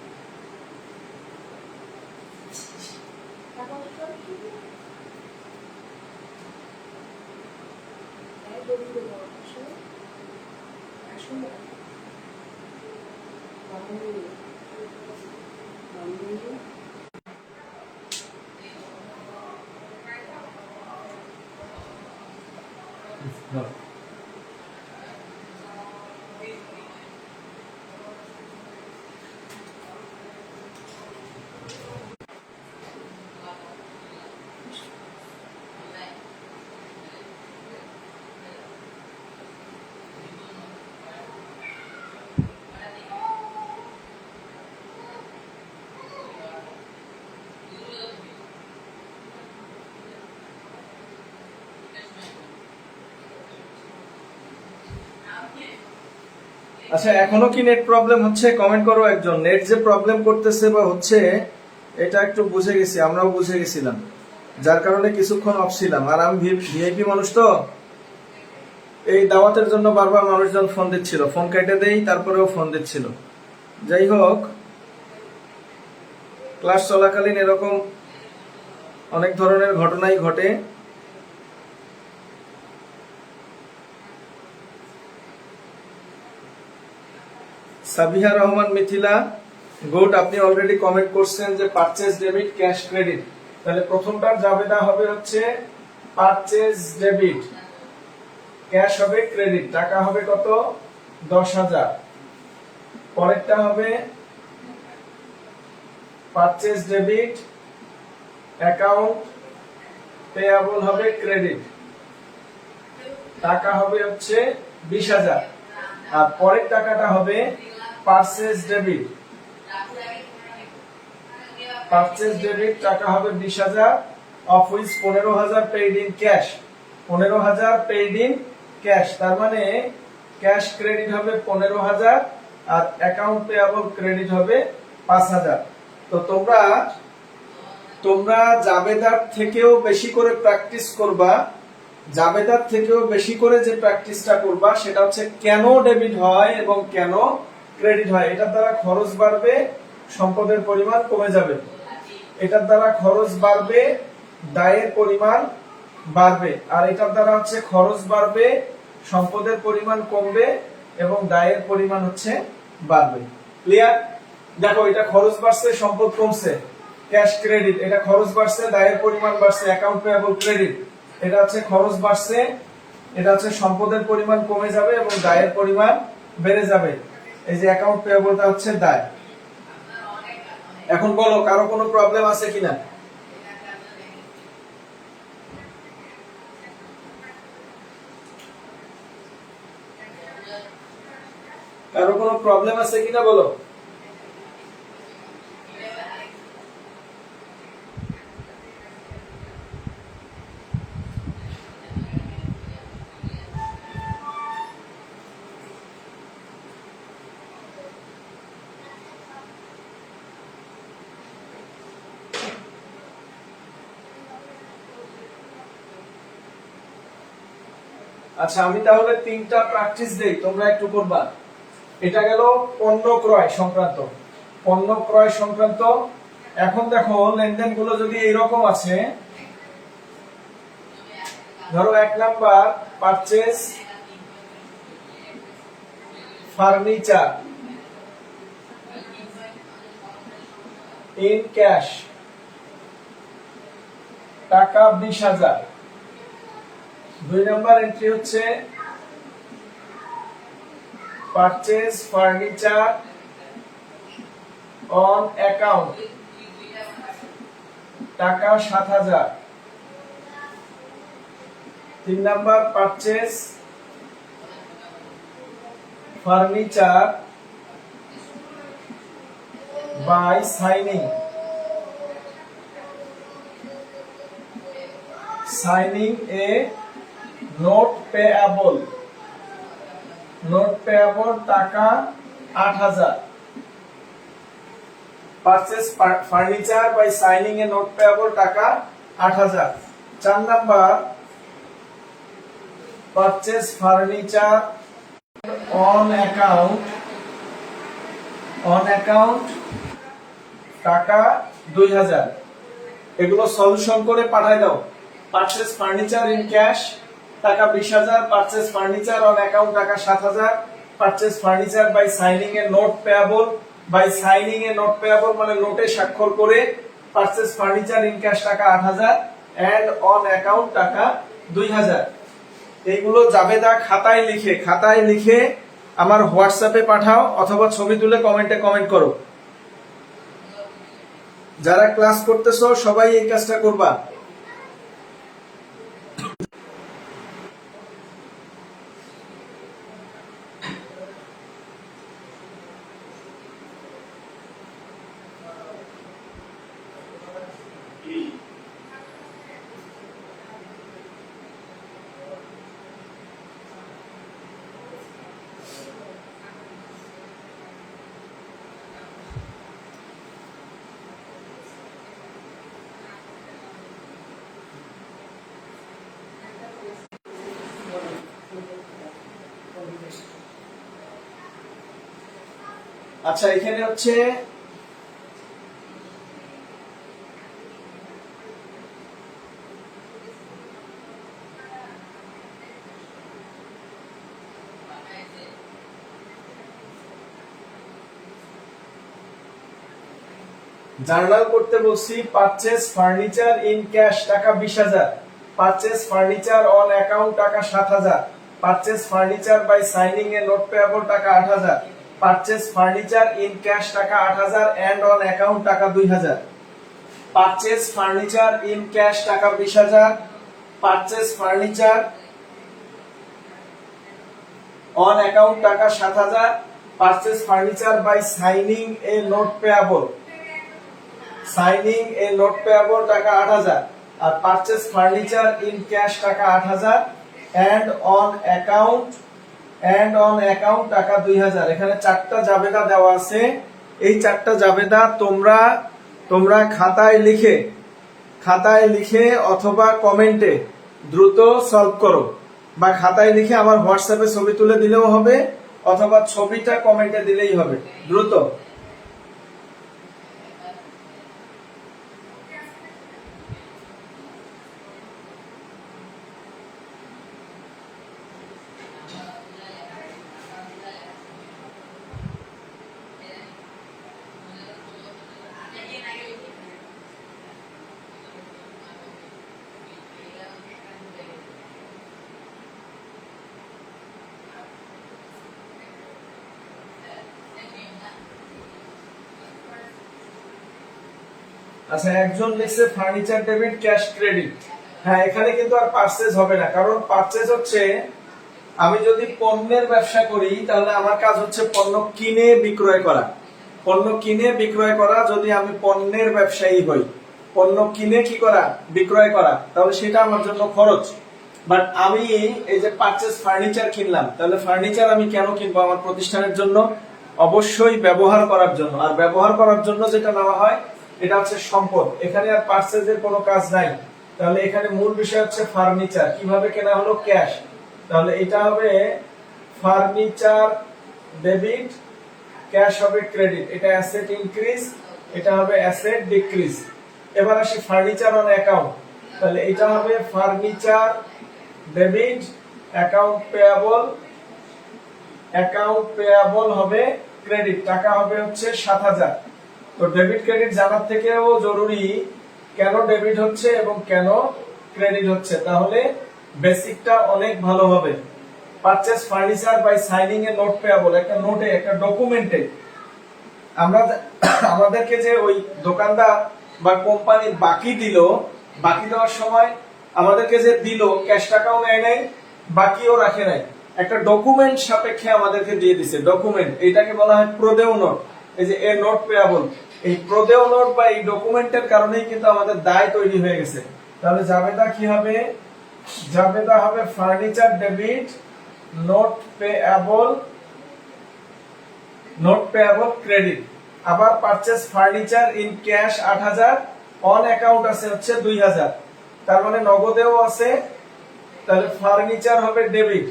S1: আচ্ছা, এখনো কি নেট প্রবলেম হচ্ছে? কমেন্ট করো একজন। নেট যে প্রবলেম করতেছে বা হচ্ছে, এটা একটু বুঝে গেছি, আমরাও বুঝে গেছিলাম, যার কারণে কিছুক্ষণ অফ ছিলাম। আর আমি ভিআইপি মানুষ তো, এই দাওয়াতের জন্য বারবার মানুষজন ফোন দিচ্ছিল, ফোন কেটে দেই, তারপরেও ফোন দিচ্ছিল। যাই হোক, ক্লাস চলাকালীন এরকম অনেক ধরনের ঘটনাই ঘটে। সাবিহা রহমান মিথিলা, গুড। আপনি অলরেডি কমেন্ট করছেন যে পারচেজ ডেবিট ক্যাশ ক্রেডিট। তাহলে প্রথমটার জাবেদা হবে হচ্ছে পারচেজ ডেবিট, ক্যাশ হবে ক্রেডিট, টাকা হবে কত? 10,000। পরেরটা হবে পারচেজ ডেবিট অ্যাকাউন্ট পেয়াবল হবে ক্রেডিট, টাকা হবে হচ্ছে 20,000, আর পরের টাকাটা হবে পারচেজ ডেবিট। পারচেজ ডেবিট টাকা হবে 20,000, of which 15,000 paid in cash. 15,000 paid in cash, তার মানে ক্যাশ ক্রেডিট হবে 15,000 আর অ্যাকাউন্ট পেয়াবল ক্রেডিট হবে 5,000। তো তোমরা জাবেদার থেকেও বেশি করে প্র্যাকটিস করবা। জাবেদার থেকেও বেশি করে যে প্র্যাকটিসটা করবা সেটা হচ্ছে কেন ডেবিট হয় এবং কেন ক্রেডিট হয়। এটার দ্বারা খরচ বাড়বে, সম্পদের পরিমাণ কমে যাবে। এটার দ্বারা খরচ বাড়বে, দায়ের পরিমাণ বাড়বে। আর এটার দ্বারা হচ্ছে খরচ বাড়বে, সম্পদের পরিমাণ কমবে এবং দায়ের পরিমাণ হচ্ছে বাড়বে। ক্লিয়ার? দেখো, এটা খরচ বাড়ছে, সম্পদ কমছে, ক্যাশ ক্রেডিট। এটা খরচ বাড়ছে, দায়ের পরিমাণ বাড়ছে, অ্যাকাউন্ট পেয়াবল ক্রেডিট। এটা হচ্ছে খরচ বাড়ছে, এটা হচ্ছে সম্পদের পরিমাণ কমে যাবে এবং দায়ের পরিমাণ বেড়ে যাবে। এই যে অ্যাকাউন্ট পেয়াবলটা হচ্ছে দায়। এখন বলো, কারো কোনো প্রবলেম আছে কিনা? কারো কোনো প্রবলেম আছে কিনা বলো। আচ্ছা, আমি তাহলে 3টা প্র্যাকটিস দেই, তোমরা একটু করবা। এটা গেল পণ্য ক্রয় সংক্রান্ত। পণ্য ক্রয় সংক্রান্ত। এখন দেখো, লেনদেন গুলো যদি এইরকম আছে, ধরো 1 number purchase furniture in cash, টাকা 20,000। 2 নাম্বার এন্ট্রি হচ্ছে পারচেজ ফার্নিচার অন অ্যাকাউন্ট, টাকা 7,000। 3 number purchase furniture by signing, signing a note payable, note payable টাকা 8,000। purchase furniture by signing a note payable টাকা 8,000। 4 number purchase furniture on account, on account টাকা 2,000। এগুলো solution করে পাঠায় দাও। Purchase furniture in cash টাকা 20,000, purchase furniture on account টাকা 7,000, purchase furniture by signing A note payable, by signing A note payable মানে নোটে স্বাক্ষর করে, পারচেজ ফার্নিচার ইন ক্যাশ টাকা 8,000 এন্ড অন অ্যাকাউন্ট টাকা 2,000। এইগুলো জাবেদা খাতায় লিখে আমার হোয়াটসঅ্যাপে পাঠাও অথবা ছবি তুলে কমেন্টে কমেন্ট করো। যারা ক্লাস করতেছো সবাই এই কাজটা করবা। আচ্ছা, এখানে হচ্ছে জার্নাল করতে বলছি। পারচেজ ফার্নিচার ইন ক্যাশ টাকা 20,000, পারচেজ ফার্নিচার অন অ্যাকাউন্ট টাকা 7,000, purchase furniture by signing A note payable টাকা 8,000, পারচেজ ফার্নিচার ইন ক্যাশ টাকা 8,000 এন্ড অন অ্যাকাউন্ট টাকা 2,000। পারচেজ ফার্নিচার ইন ক্যাশ টাকা 20,000, পারচেজ ফার্নিচার অন অ্যাকাউন্ট টাকা 7,000, purchase furniture by signing A note payable, signing A note payable টাকা 8,000, আর purchase furniture in cash টাকা 8,000 and on account টাকা 2,000। এখানে 4টা জাবেদা দেওয়া আছে। এই 4টা জাবেদা তোমরা খাতায় লিখে অথবা কমেন্টে দ্রুত সলভ করো, বা খাতায় লিখে আমার হোয়াটসঅ্যাপে ছবি তুলে দিলেও হবে, অথবা ছবিটা কমেন্টে দিলেই হবে। দ্রুত আচ্ছা, একজন লিখছে ফার্নিচার ডেবিট ক্যাশ ক্রেডিট। হ্যাঁ, এখানে কিন্তু আর পারচেজ হবে না, কারণ পারচেজ হচ্ছে আমি যদি পণ্যের ব্যবসা করি তাহলে আমার কাজ হচ্ছে পণ্য কিনে বিক্রয় করা। পণ্য কিনে বিক্রয় করা, যদি আমি পণ্যের ব্যবসায়ী হই, পণ্য কিনে কি করা, বিক্রয় করা, তাহলে সেটা আমার জন্য খরচ। বাট আমি এই যে পারচেজ ফার্নিচার কিনলাম, তাহলে ফার্নিচার আমি কেন কিনবো? আমার প্রতিষ্ঠানের জন্য, অবশ্যই ব্যবহার করার জন্য। আর ব্যবহার করার জন্য যেটা নেওয়া হয় এটা হচ্ছে সম্পদ। এখানে আর পারচেজের কোনো কাজ নাই। তাহলে এখানে মূল বিষয় হচ্ছে ফার্নিচার। কিভাবে কেনা হলো? ক্যাশ। তাহলে এটা হবে ফার্নিচার ডেবিট, ক্যাশ হবে ক্রেডিট। এটা অ্যাসেট ইনক্রিজ, এটা হবে অ্যাসেট ডিক্রিজ। এবার আসি ফার্নিচার অন অ্যাকাউন্ট। তাহলে এটা হবে ফার্নিচার ডেবিট, অ্যাকাউন্ট পেয়াবল হবে ক্রেডিট, টাকা হবে হচ্ছে 7,000। তো ডেবিট ক্রেডিট জানার থেকেও জরুরি কেন ডেবিট হচ্ছে এবং কেন ক্রেডিট হচ্ছে, তাহলে বেসিকটা অনেক ভালো হবে। Purchase furniture by signing A note payable, একটা নোটে, একটা ডকুমেন্টে আমাদেরকে যে ওই দোকানদার বা কোম্পানি বাকি দিল, বাকি দেওয়ার সময় আমাদেরকে যে দিল, ক্যাশ টাকাও নেয় নাই, বাকিও রাখে নাই, একটা ডকুমেন্ট সাপেক্ষে আমাদেরকে দিয়ে দিছে। ডকুমেন্ট, এটাকে বলা হয় প্রদেয় নোট। এই যে এ নোট পেয়াবল, এই প্রদেয় নোট বা এই ডকুমেন্টের কারণেই কিন্তু আমাদের দায় তৈরি হয়ে গেছে। তাহলে জাবেদা কি হবে? জাবেদা হবে furniture debit, note payable credit. আবার purchase furniture in cash 8,000, on account আছে হচ্ছে 2,000, তার মানে নগদেও আছে। তাহলে ফার্নিচার হবে ডেবিট,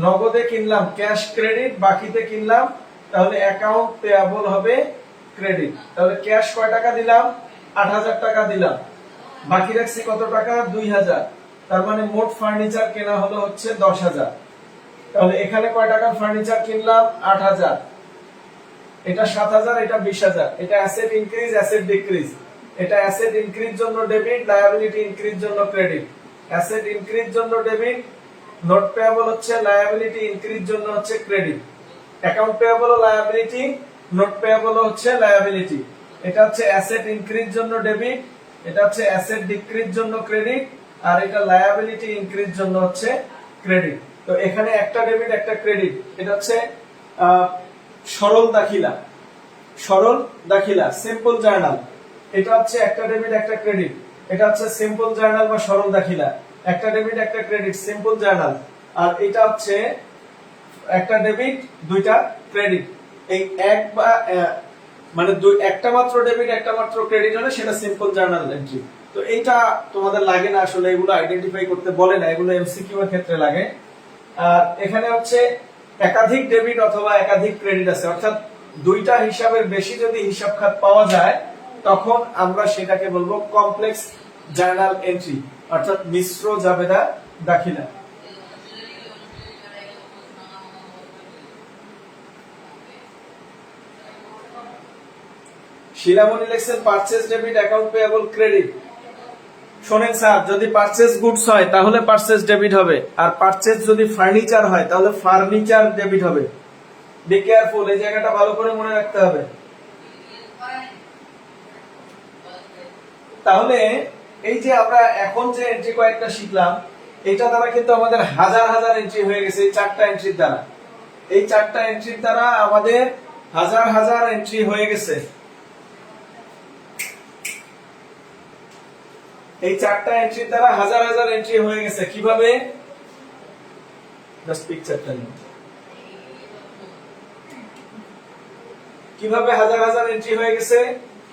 S1: নগদে কিনলাম ক্যাশ ক্রেডিট, বাকিতে কিনলাম, তাহলে অ্যাকাউন্ট পেয়াবল হবে ক্রেডিট। তাহলে ক্যাশ কয় টাকা দিলাম? 8,000 টাকা দিলাম, বাকি রাখছি কত টাকা? 2,000। তার মানে মোট ফার্নিচার কেনা হলো হচ্ছে 10,000। তাহলে এখানে কয় টাকার ফার্নিচার কিনলাম? 8,000। এটা 7,000, এটা 20,000। এটা অ্যাসেট ইনক্রিজ, অ্যাসেট ডিক্রিজ। এটা অ্যাসেট ইনক্রিজ জন্য ডেবিট, লায়াবিলিটি ইনক্রিজ জন্য ক্রেডিট। অ্যাসেট ইনক্রিজ জন্য ডেবিট, নোট পেয়াবল হচ্ছে লায়াবিলিটি ইনক্রিজ জন্য হচ্ছে ক্রেডিট। অ্যাকাউন্ট পেয়াবল ও লায়াবিলিটি, নোট পেয়াবল হচ্ছে লায়াবিলিটি। এটা হচ্ছে অ্যাসেট ইনক্রিজ জন্য ডেবিট, এটা হচ্ছে অ্যাসেট ডিক্রিজ জন্য ক্রেডিট, আর এটা লায়াবিলিটি ইনক্রিজ জন্য হচ্ছে ক্রেডিট। তো এখানে একটা ডেবিট একটা ক্রেডিট। এটা হচ্ছে সরল দাখিলা, সিম্পল জার্নাল। এটা হচ্ছে একটা ডেবিট একটা ক্রেডিট। এটা হচ্ছে সিম্পল জার্নাল বা সরল দাখিলা। একটা ডেবিট একটা ক্রেডিট, সিম্পল জার্নাল। আর এটা হচ্ছে একটা ডেবিট দুইটা ক্রেডিট। এই এক বা মানে একটা মাত্র ডেবিট একটা মাত্র ক্রেডিট হলে সেটা সিম্পল জার্নাল এন্ট্রি। তো এইটা তোমাদের লাগে না আসলে, এগুলো আইডেন্টিফাই করতে বলে না, এগুলো এমসিকিউ এর ক্ষেত্রে লাগে। আর এখানে হচ্ছে একাধিক ডেবিট অথবা একাধিক ক্রেডিট আছে, অর্থাৎ দুইটা হিসাবের বেশি যদি হিসাব খাত পাওয়া যায় তখন আমরা সেটাকে বলবো কমপ্লেক্স জার্নাল এন্ট্রি, অর্থাৎ মিশ্র জাবেদা দাখিলা। শিলামণি লেখছেন purchase debit, account payable credit. শোনেন স্যার, যদি পারচেজ গুডস হয় তাহলে পারচেজ ডেবিট হবে, আর পারচেজ যদি ফার্নিচার হয় তাহলে ফার্নিচার ডেবিট হবে। বি কেয়ারফুল, এই জায়গাটা ভালো করে মনে রাখতে হবে। তাহলে এই যে আমরা এখন যে এন্ট্রি কয়েকটা শিখলাম, এটা দ্বারা কিন্তু আমাদের হাজার হাজার এন্ট্রি হয়ে গেছে এই চারটা এন্ট্রির দ্বারা। এই চারটা এন্ট্রির দ্বারা আমাদের হাজার হাজার এন্ট্রি হয়ে গেছে। এই চারটা এন্ট্রির দ্বারা হাজার হাজার এন্ট্রি হয়ে গেছে। কিভাবে? জাস্ট পিকচারটা নিন। কিভাবে হাজার হাজার এন্ট্রি হয়ে গেছে?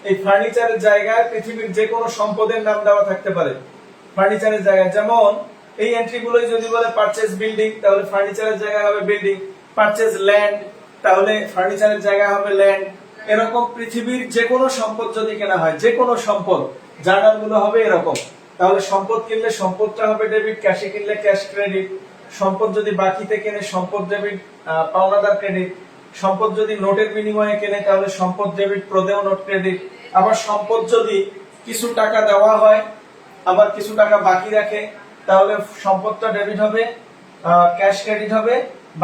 S1: এই ফার্নিচারের জায়গায় পৃথিবীর যে কোনো সম্পদের নাম দেওয়া থাকতে পারে ফার্নিচারের জায়গায়। যেমন এই এন্ট্রি গুলোই যদি বলে পারচেজ বিল্ডিং, তাহলে ফার্নিচারের জায়গায় হবে বিল্ডিং। পারচেজ ল্যান্ড, তাহলে ফার্নিচারের জায়গায় হবে ল্যান্ড। এরকম পৃথিবীর যে কোনো সম্পদ যদি কেনা হয়, যে কোনো সম্পদ, জার্নাল গুলো হবে এরকম। তাহলে সম্পদ কিনলে সম্পদটা হবে ডেবিট, ক্যাশে কিনলে ক্যাশ ক্রেডিট। সম্পদ যদি বাকিতে কেনে সম্পদ ডেবিট, পাওনাদার ক্রেডিট। সম্পদ যদি নোটের বিনিময়ে কেনে তাহলে সম্পদ ডেবিট, প্রদেয় নোট ক্রেডিট। আবার সম্পদ যদি কিছু টাকা দেওয়া হয় আবার কিছু টাকা বাকি রাখে তাহলে সম্পদটা ডেবিট হবে, ক্যাশ ক্রেডিট হবে।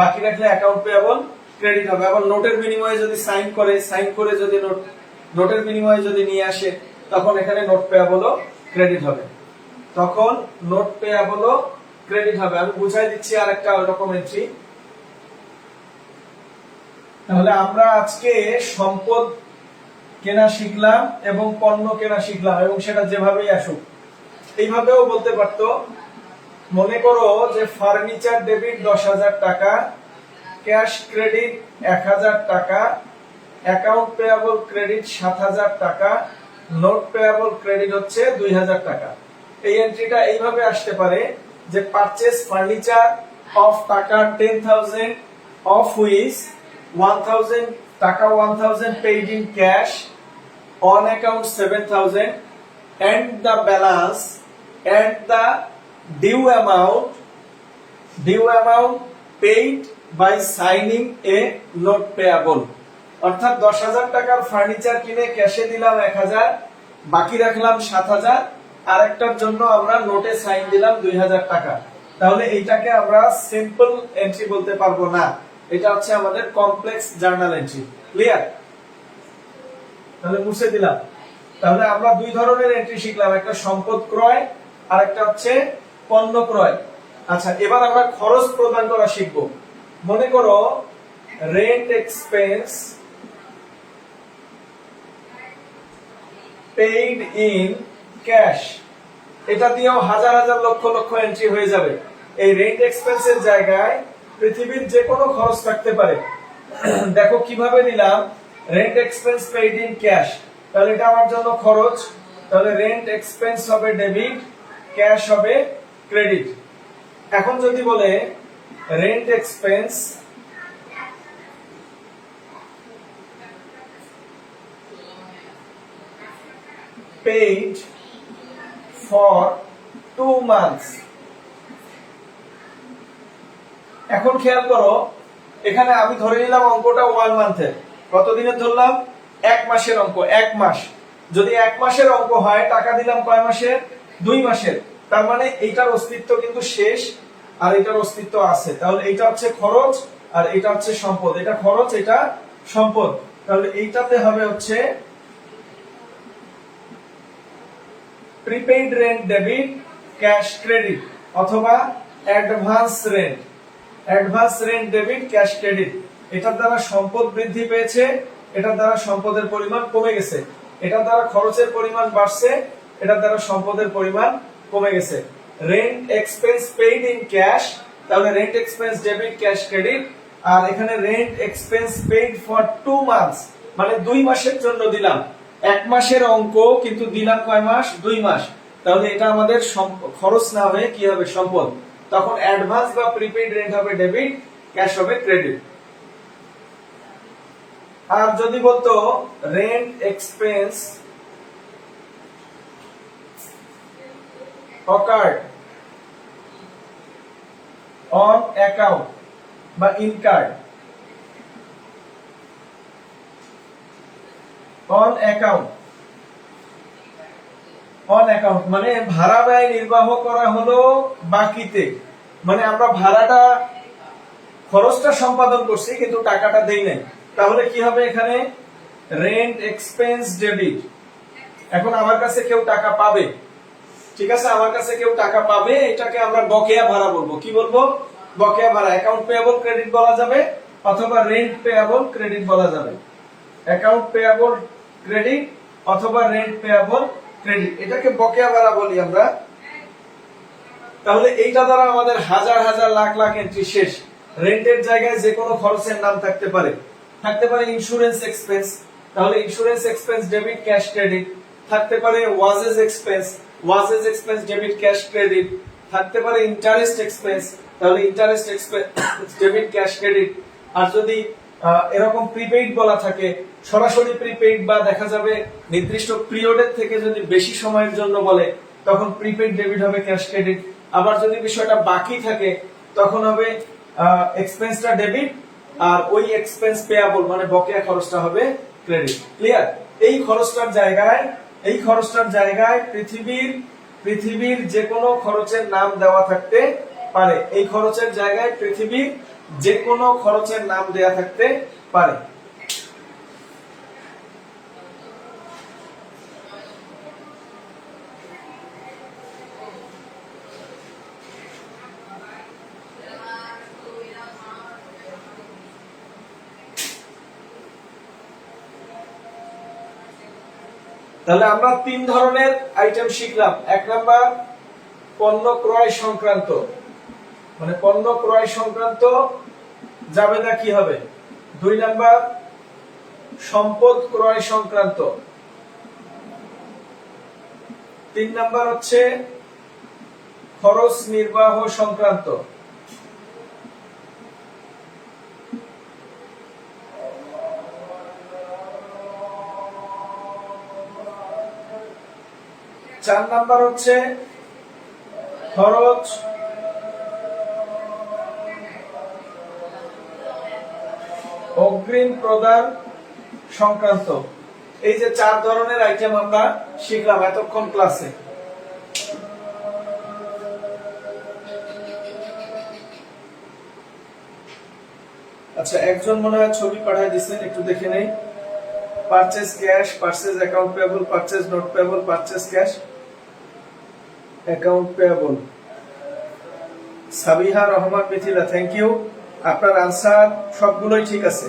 S1: বাকি রাখলে অ্যাকাউন্ট পেয়েবল ক্রেডিট হবে। আবার নোটের বিনিময়ে যদি সাইন করে যদি নোটের বিনিময়ে যদি নিয়ে আসে তখন এখানে নোট পেয়েবলও ক্রেডিট হবে। তখন নোট পেয়েবলও ক্রেডিট হবে। আমি বুঝাই দিচ্ছি আরেকটা রকম এন্ট্রি। তাহলে আমরা আজকে সম্পদ কেনা শিখলাম এবং পণ্য কেনা শিখলাম, এবং সেটা যেভাবেই আসুক। এইভাবেও বলতে পারতো, মনে করো যে ফার্নিচার ডেবিট 10,000 টাকা, ক্যাশ ক্রেডিট 1,000 টাকা, অ্যাকাউন্ট পেয়েবল ক্রেডিট 7,000 টাকা, নোট পেয়েবল ক্রেডিট হচ্ছে 2,000 টাকা। এই এন্ট্রিটা এইভাবে আসতে পারে যে পারচেজ ফার্নিচার অফ টাকা 10,000, অফ হুইচ 1,000 টাকা 1,000 paid in cash, on account 7,000, and the balance at the due amount paid by signing a note payable। অর্থাৎ 10,000 টাকার ফার্নিচার কিনে ক্যাশে দিলাম 1,000, বাকি রাখলাম 7,000, আরেকটার জন্য আমরা নোটে সাইন দিলাম 2,000 টাকা। তাহলে এইটাকে আমরা সিম্পল এন্ট্রি বলতে পারবো না, এটা হচ্ছে আমাদের কমপ্লেক্স জার্নাল এন্ট্রি। ক্লিয়ার? তাহলে মুছে দিলাম। তাহলে আমরা দুই ধরনের এন্ট্রি শিখলাম, একটা সম্পদ ক্রয় আর একটা হচ্ছে পণ্য ক্রয়। আচ্ছা, এবার আমরা খরচ প্রদান করা শিখব। মনে করো rent expense paid in cash, এটা দিয়েও হাজার হাজার লক্ষ লক্ষ এন্ট্রি হয়ে যাবে। এই রেন্ট এক্সপেন্সের জায়গায় পৃথিবীর যে কোনো খরচ থাকতে পারে। দেখো কিভাবে নিলাম, rent expense paid in cash, তাহলে এটা আমার জন্য খরচ। তাহলে রেন্ট এক্সপেন্স হবে ডেবিট, ক্যাশ হবে ক্রেডিট। এখন যদি বলে rent expense paid for 2 months, এখন খেয়াল করো এখানে আমি ধরে নিলাম অঙ্কটা 1 মান্থের। কতদিনের ধরলাম? 1 মাসের অঙ্ক। 1 মাস যদি 1 মাসের অঙ্ক হয়, টাকা দিলাম কয় মাসের? 2 মাসের। তার মানে এইটার অস্তিত্ব কিন্তু শেষ আর এটার অস্তিত্ব আছে। তাহলে এইটা হচ্ছে খরচ আর এটা হচ্ছে সম্পদ। এটা খরচ, এটা সম্পদ। তাহলে এইটাতে হবে হচ্ছে prepaid rent debit, cash credit, অথবা advance rent debit, cash credit. এটার দ্বারা সম্পদ বৃদ্ধি পেয়েছে, এটার দ্বারা সম্পদের পরিমাণ কমে গেছে। এটার দ্বারা খরচের পরিমাণ বাড়ছে, এটার দ্বারা সম্পদের পরিমাণ কমে গেছে। Rent expense paid in cash, তাহলে rent expense debit, cash credit. আর এখানে rent expense paid for 2 months, মানে 2 মাসের জন্য দিলাম। 1 মাসের অঙ্ক কিন্তু দিলাম কয় মাস? 2 মাস। তাহলে এটা আমাদের খরচ না হয়ে কি হবে? সম্পদ। তখন অ্যাডভান্স বা প্রিপেইড রেন্ট হবে ডেবিট, ক্যাশ হবে ক্রেডিট। আর যদি বলতো rent expense occurred on account বা incurred on account মানে ভাড়া ব্যয় নির্বাহ করা হলো বাকিতে, মানে আমরা ভাড়াটা খরচটা সম্পাদন করছি কিন্তু টাকাটা দেই নাই। তাহলে কি হবে? এখানে রেন্ট এক্সপেন্স ডেবিট এখন আমার কাছে কেউ টাকা পাবে, ঠিক আছে, আমার কাছে কেউ টাকা পাবে, এটাকে আমরা বকেয়া ভাড়া বলবো। কি বলবো? বকেয়া ভাড়া। অ্যাকাউন্ট পেয়েবল ক্রেডিট বলা যাবে অথবা রেন্ট পেয়েবল ক্রেডিট বলা যাবে। অ্যাকাউন্ট পেয়েবল ক্রেডিট অথবা রেন্ট পেয়েবল ক্রেডিট, এটাকে বকেয়া ভাড়া বলি আমরা। তাহলে এইটা দ্বারা আমাদের হাজার হাজার লাখ লাখ এন্ট্রি শেষ। রেন্টের জায়গায় যে কোনো খরচের নাম থাকতে পারে, থাকতে পারে ইন্স্যুরেন্স এক্সপেন্স, তাহলে insurance expense debit cash credit, থাকতে পারে wages expense, wages expense debit cash credit, থাকতে পারে ইন্টারেস্ট এক্সপেন্স, তাহলে interest expense debit cash credit. আর যদি এরকম প্রিপেইড বলা থাকে, সরাসরি প্রিপেইড বা দেখা যাবে নির্দিষ্ট পিরিয়ডের থেকে যদি বেশি সময়ের জন্য বলে, তখন প্রিপেইড ডেবিট হবে ক্যাশ ক্রেডিট। আবার যদি বিষয়টা বাকি থাকে তখন হবে এক্সপেন্সটা ডেবিট আর ওই এক্সপেন্স পেয়াবল মানে বকেয়া খরচটা হবে ক্রেডিট। ক্লিয়ার? এই খরচটার জায়গায় পৃথিবীর যে কোনো খরচের নাম দেওয়া থাকতে পারে। এই খরচের জায়গায় পৃথিবীর যে কোনো খরচের নাম দেয়া থাকতে পারে। তাহলে আমরা তিন ধরনের আইটেম শিখলাম। এক নাম্বার পণ্য ক্রয় সংক্রান্ত, মানে পণ্য ক্রয় সংক্রান্ত জাবেদা কি হবে। দুই নাম্বার সম্পদ ক্রয় সংক্রান্ত। তিন নাম্বার হচ্ছে খরচ নির্বাহ সংক্রান্ত। চার নাম্বার হচ্ছে খরচ অগ্রিম প্রদান সংক্রান্ত। এই যে চার ধরনের আইটেম আমরা শিখলাম এতক্ষণ ক্লাসে। আচ্ছা, একজন মনে হয় ছবি পাঠিয়ে দিচ্ছেন, একটু দেখে নেই। Purchase cash, purchase account payable, purchase note payable, purchase cash account payable. Sabiha Rahman Mithila, thank you. আপনার আনসার সবগুলোই ঠিক আছে।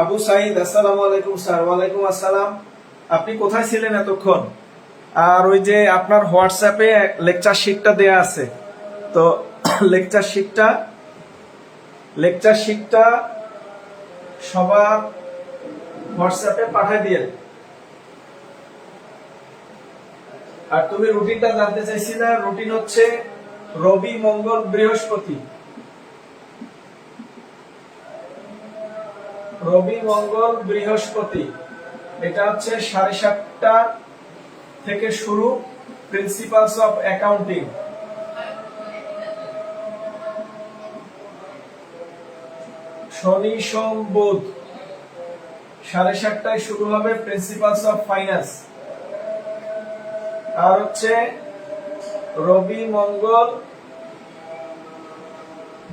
S1: আবু সাইদ, আসসালামু আলাইকুম স্যার। ওয়ালাইকুম আসসালাম। আপনি কোথায় ছিলেন এতক্ষণ? আর ওই যে আপনার হোয়াটসঅ্যাপে লেকচার শিটটা দেয়া আছে, তো লেকচার শিটটা সবার হোয়াটসঅ্যাপে পাঠিয়ে দিয়ে। আর তুমি রুটিনটা জানতে চাইছিলে, রুটিন হচ্ছে রবি মঙ্গল বৃহস্পতি। রবি মঙ্গল বৃহস্পতি, এটা হচ্ছে 7:30টা থেকে শুরু, প্রিন্সিপালস অফ অ্যাকাউন্টিং। শনি সোম বুধ 7:30টায় শুরু হবে প্রিন্সিপালস অফ ফাইন্যান্স। আর হচ্ছে রবি মঙ্গল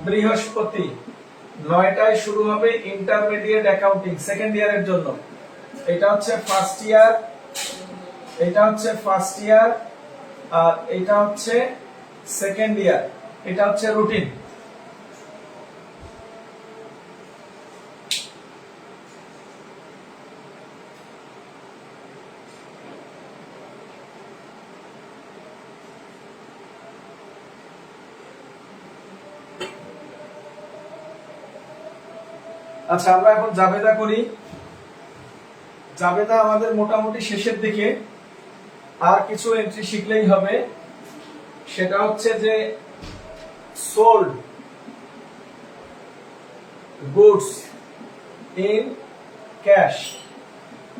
S1: বৃহস্পতি 9টায় শুরু হবে ইন্টারমিডিয়েট অ্যাকাউন্টিং সেকেন্ড ইয়ারের জন্য। এটা হচ্ছে ফার্স্ট ইয়ার, আর এটা হচ্ছে সেকেন্ড ইয়ার। এটা হচ্ছে রুটিন। আচ্ছা, আমরা এখন জাবেদা করি। জাবেদা আমাদের মোটামুটি শেষের দিকে, আর কিছু এন্ট্রি শিখলেই হবে। সেটা হচ্ছে যে সোল্ড গুডস ইন ক্যাশ,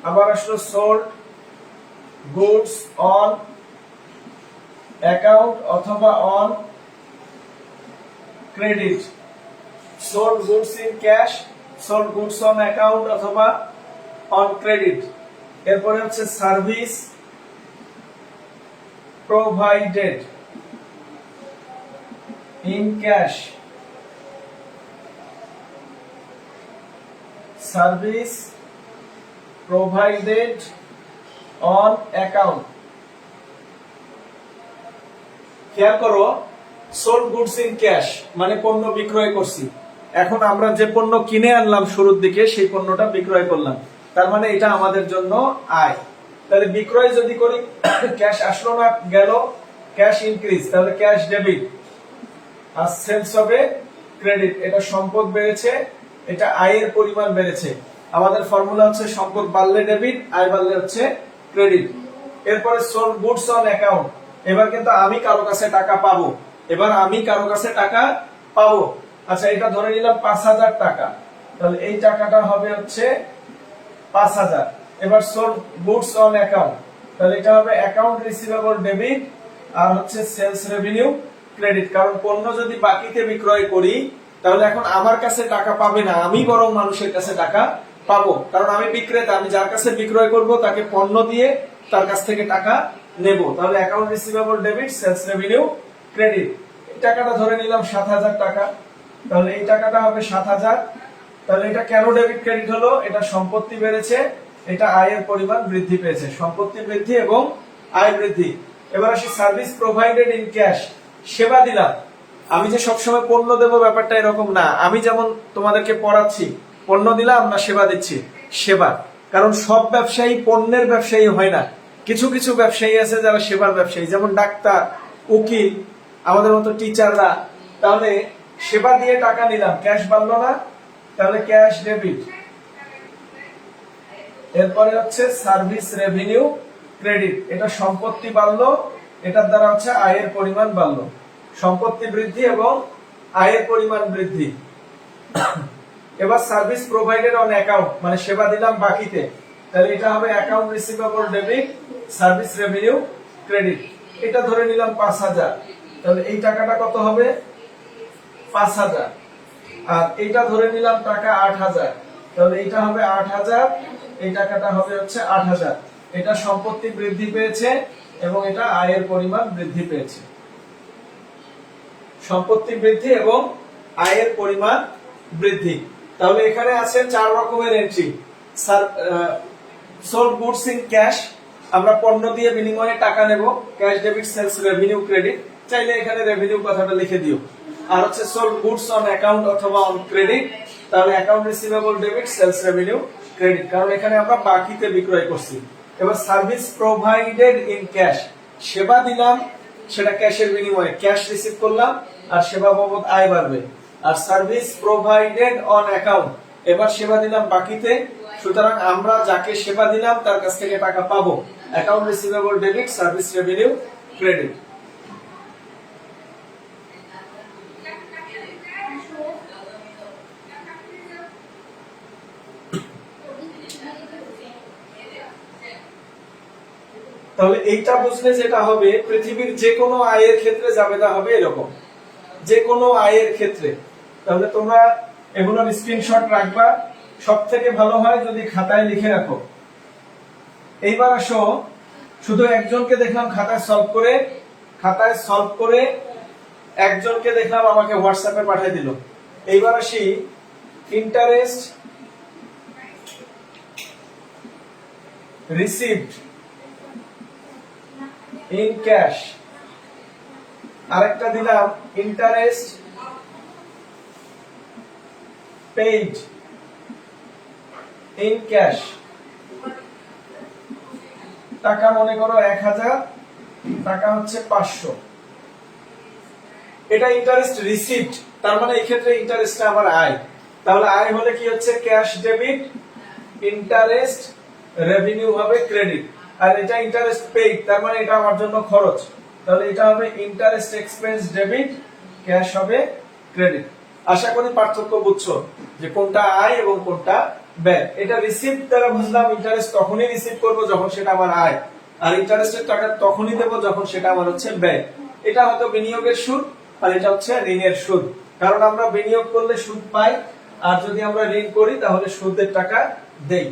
S1: আবার আসলো সোল্ড গুডস অন অ্যাকাউন্ট অথবা on credit. Sold goods in cash, sold goods on account অথবা অন ক্রেডিট। এরপরে হচ্ছে service provided in cash, service provided on account. খেয়াল করো, সোল্ড গুডস ইন ক্যাশ মানে পণ্য বিক্রয় করছি। এখন আমরা যে পণ্য কিনে আনলাম শুরুর দিকে সেই পণ্যটা বিক্রয় করলাম, তার মানে এটা আমাদের জন্য আয়। তাহলে বিক্রয় যদি করি, ক্যাশ আসলো না, গেল, ক্যাশ ইনক্রিজ, তাহলে ক্যাশ ডেবিট, আর সেলস হবে ক্রেডিট। এটা সম্পদ বেড়েছে, এটা আয়ের পরিমাণ বেড়েছে। আমাদের ফর্মুলা হচ্ছে সম্পদ বাড়লে ডেবিট, আয় বাড়লে হচ্ছে ক্রেডিট। এরপরে সোল্ড গুডস অন অ্যাকাউন্ট, এবার কিন্তু আমি কারো কাছে টাকা পাবো, এবার আমি কারো কাছে টাকা পাবো। আচ্ছা, এটা ধরে নিলাম 5,000 টাকা, তাহলে এই টাকাটা হবে হচ্ছে 5,000। এবার সোল্ড গুডস অন অ্যাকাউন্ট, তাহলে এটা হবে অ্যাকাউন্ট রিসিভেবল ডেবিট আর হচ্ছে সেলস রেভিনিউ ক্রেডিট। কারণ পণ্য যদি বাকিতে বিক্রয় করি তাহলে এখন আমার কাছে টাকা পাবে না, আমি বরং মানুষের কাছে টাকা পাবো। কারণ আমি বিক্রেতা, আমি যার কাছে বিক্রয় করব তাকে পণ্য দিয়ে তার কাছ থেকে টাকা নেব। তাহলে account receivable debit sales revenue credit. এই টাকাটা ধরে নিলাম 7,000 টাকা, তাহলে এই টাকাটা হবে 7,000। তাহলে এটা কেন ডেবিট ক্রেডিট হলো? এটা সম্পত্তি বেড়েছে, এটা আয়ের পরিমাণ বৃদ্ধি পেয়েছে, সম্পত্তি বৃদ্ধি এবং আয় বৃদ্ধি। এবার আসি সার্ভিস প্রোভাইডেড ইন ক্যাশ, সেবা দিলাম। আমি যে সবসময় পণ্য দেব ব্যাপারটা এরকম না। আমি যেমন তোমাদেরকে পড়াচ্ছি, পণ্য দিলাম না সেবা দিচ্ছি? সেবা। কারণ সব ব্যবসায়ী পণ্যের ব্যবসায়ী হয় না, কিছু কিছু ব্যবসায়ী আছে যারা সেবার ব্যবসায়ী, যেমন ডাক্তার, উকিল, আমাদের মতো টিচাররা। তাহলে সেবা দিয়ে টাকা নিলাম, ক্যাশ বাড়লো না, তাহলে ক্যাশ ডেবিট। এরপরে হচ্ছে সার্ভিস রেভিনিউ ক্রেডিট, এটা সম্পত্তি বাড়লো, এটার দ্বারা হচ্ছে আয়ের পরিমাণ বাড়লো, সম্পত্তি বৃদ্ধি এবং আয়ের পরিমাণ বৃদ্ধি। এবার সার্ভিস প্রোভাইডেড অন অ্যাকাউন্ট মানে সেবা দিলাম বাকিতে, তাহলে এটা হবে account receivable debit service revenue credit. এটা ধরে নিলাম 5,000, তাহলে এই টাকাটা কত হবে? 5,000। আর এইটা ধরে নিলাম টাকা 8,000, তাহলে এটা হবে 8,000, এই টাকাটা হবে হচ্ছে 8,000। এটা সম্পত্তি বৃদ্ধি পেয়েছে এবং এটা আয়ের পরিমাণ বৃদ্ধি পেয়েছে, সম্পত্তি বৃদ্ধি এবং আয়ের পরিমাণ বৃদ্ধি। তাহলে এখানে আছে 4 রকমের entry. Sold goods in cash, আমরা পণ্য দিয়ে বিনিময়ে টাকা নেব, cash debit sales revenue credit, চাইলে এখানে রেভিনিউ কথাটা লিখে দিও। আর হচ্ছে সোল্ড গুডস অন অ্যাকাউন্ট অথবা অন ক্রেডিট, তাহলে account receivable debit sales revenue credit, কারণ এখানে আমরা বাকিতে বিক্রয় করছি। এবার সার্ভিস প্রোভাইডেড ইন ক্যাশ, সেবা দিলাম সেটা ক্যাশের বিনিময়ে, ক্যাশ রিসিভ করলাম আর সেবা বাবদ আয় বাড়বে। আর সার্ভিস প্রোভাইডেড অন অ্যাকাউন্ট, এবার সেবা দিলাম বাকিতে, সুতরাং আমরা যাকে সেবা দিলাম তার কাছ থেকে টাকা পাবো, account receivable debit service revenue credit. তাহলে এইটা বুঝলে যেটা হবে, পৃথিবীর যে কোনো আয়ের ক্ষেত্রে জাবেদা হবে এরকম, যে কোনো আয়ের ক্ষেত্রে। তাহলে তোমরা এগুলোর স্ক্রিনশট রাখবা, সব থেকে ভালো হয় যদি খাতায় লিখে রাখো। এইবার আসো, শুধু একজনকে দেখলাম খাতায় সলভ করে একজনকে দেখলাম আমাকে হোয়াটসঅ্যাপে পাঠিয়ে দিল। এইবার আসি ইন্টারেস্ট রিসিভড ইন ক্যাশ, আরেকটা দিলাম ইন্টারেস্ট পেইড ইন ক্যাশ। টাকা মনে করো 1,000, টাকা হচ্ছে 500। এটা ইন্টারেস্ট রিসিভড, তার মানে এই ক্ষেত্রে ইন্টারেস্টটা আমার আয়। তাহলে আয় হলে কি হচ্ছে? ক্যাশ ডেবিট, ইন্টারেস্ট রেভিনিউ হবে ক্রেডিট। আর এটা ইন্টারেস্ট পেইড, তার মানে এটা আমার জন্য খরচ, তাহলে এটা হবে ইন্টারেস্ট এক্সপেন্স ডেবিট, ক্যাশ হবে ক্রেডিট। আশা করি পার্থক্য বুঝছো যে কোনটা আয় এবং কোনটা ব্যয়। এটা রিসিভ দ্বারা বুঝলাম ইন্টারেস্ট তখনই রিসিভ করব যখন সেটা আমার আয়, আর ইন্টারেস্টের টাকা তখনই দেব যখন সেটা আমার হচ্ছে ব্যয়। এটা হয়তো বিনিয়োগের সুদ আর এটা হচ্ছে ঋণের সুদ, কারণ আমরা বিনিয়োগ করলে সুদ পাই আর যদি আমরা ঋণ করি তাহলে সুদের টাকা দেই।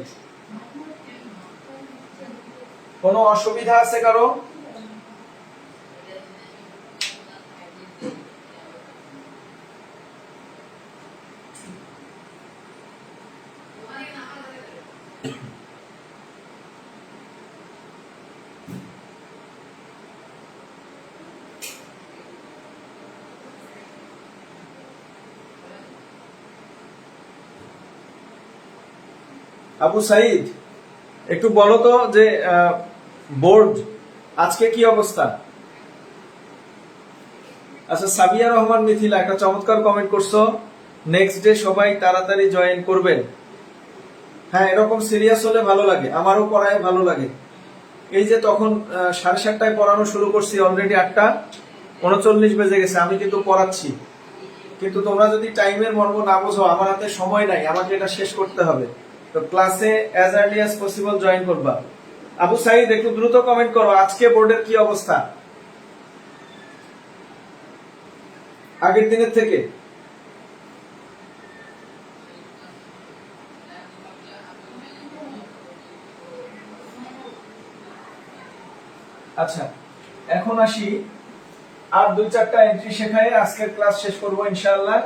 S1: কোনো অসুবিধা আছে কারো? আবু সাইদ, একটু বলো তো যে বোর্ড আজকে কি অবস্থা? আচ্ছা, সাবিয়া রহমান মিথিলা একটা চমৎকার কমেন্ট করছো, নেক্সট ডে সবাই তাড়াতাড়ি জয়েন করবেন। হ্যাঁ, এরকম সিরিয়াস হলে ভালো লাগে, আমারও পড়ায় ভালো লাগে। এই যে তখন 7:30টায় পড়ানো শুরু করছি, অলরেডি 8:39 বেজে গেছে, আমি কিন্তু পড়াচ্ছি। কিন্তু তোমরা যদি টাইমের মর্ম না বোঝো, আমার হাতে সময় নাই, আমাকে এটা শেষ করতে হবে। তো ক্লাসে as early as possible join করবা। আবু সাইদ, একটু দ্রুত কমেন্ট করো, আজকে বোর্ডের কি অবস্থা আগের দিনের থেকে? আচ্ছা, এখন আসি, আর 2-4টা এন্ট্রি শেখায় আজকের ক্লাস শেষ করবো ইনশাআল্লাহ।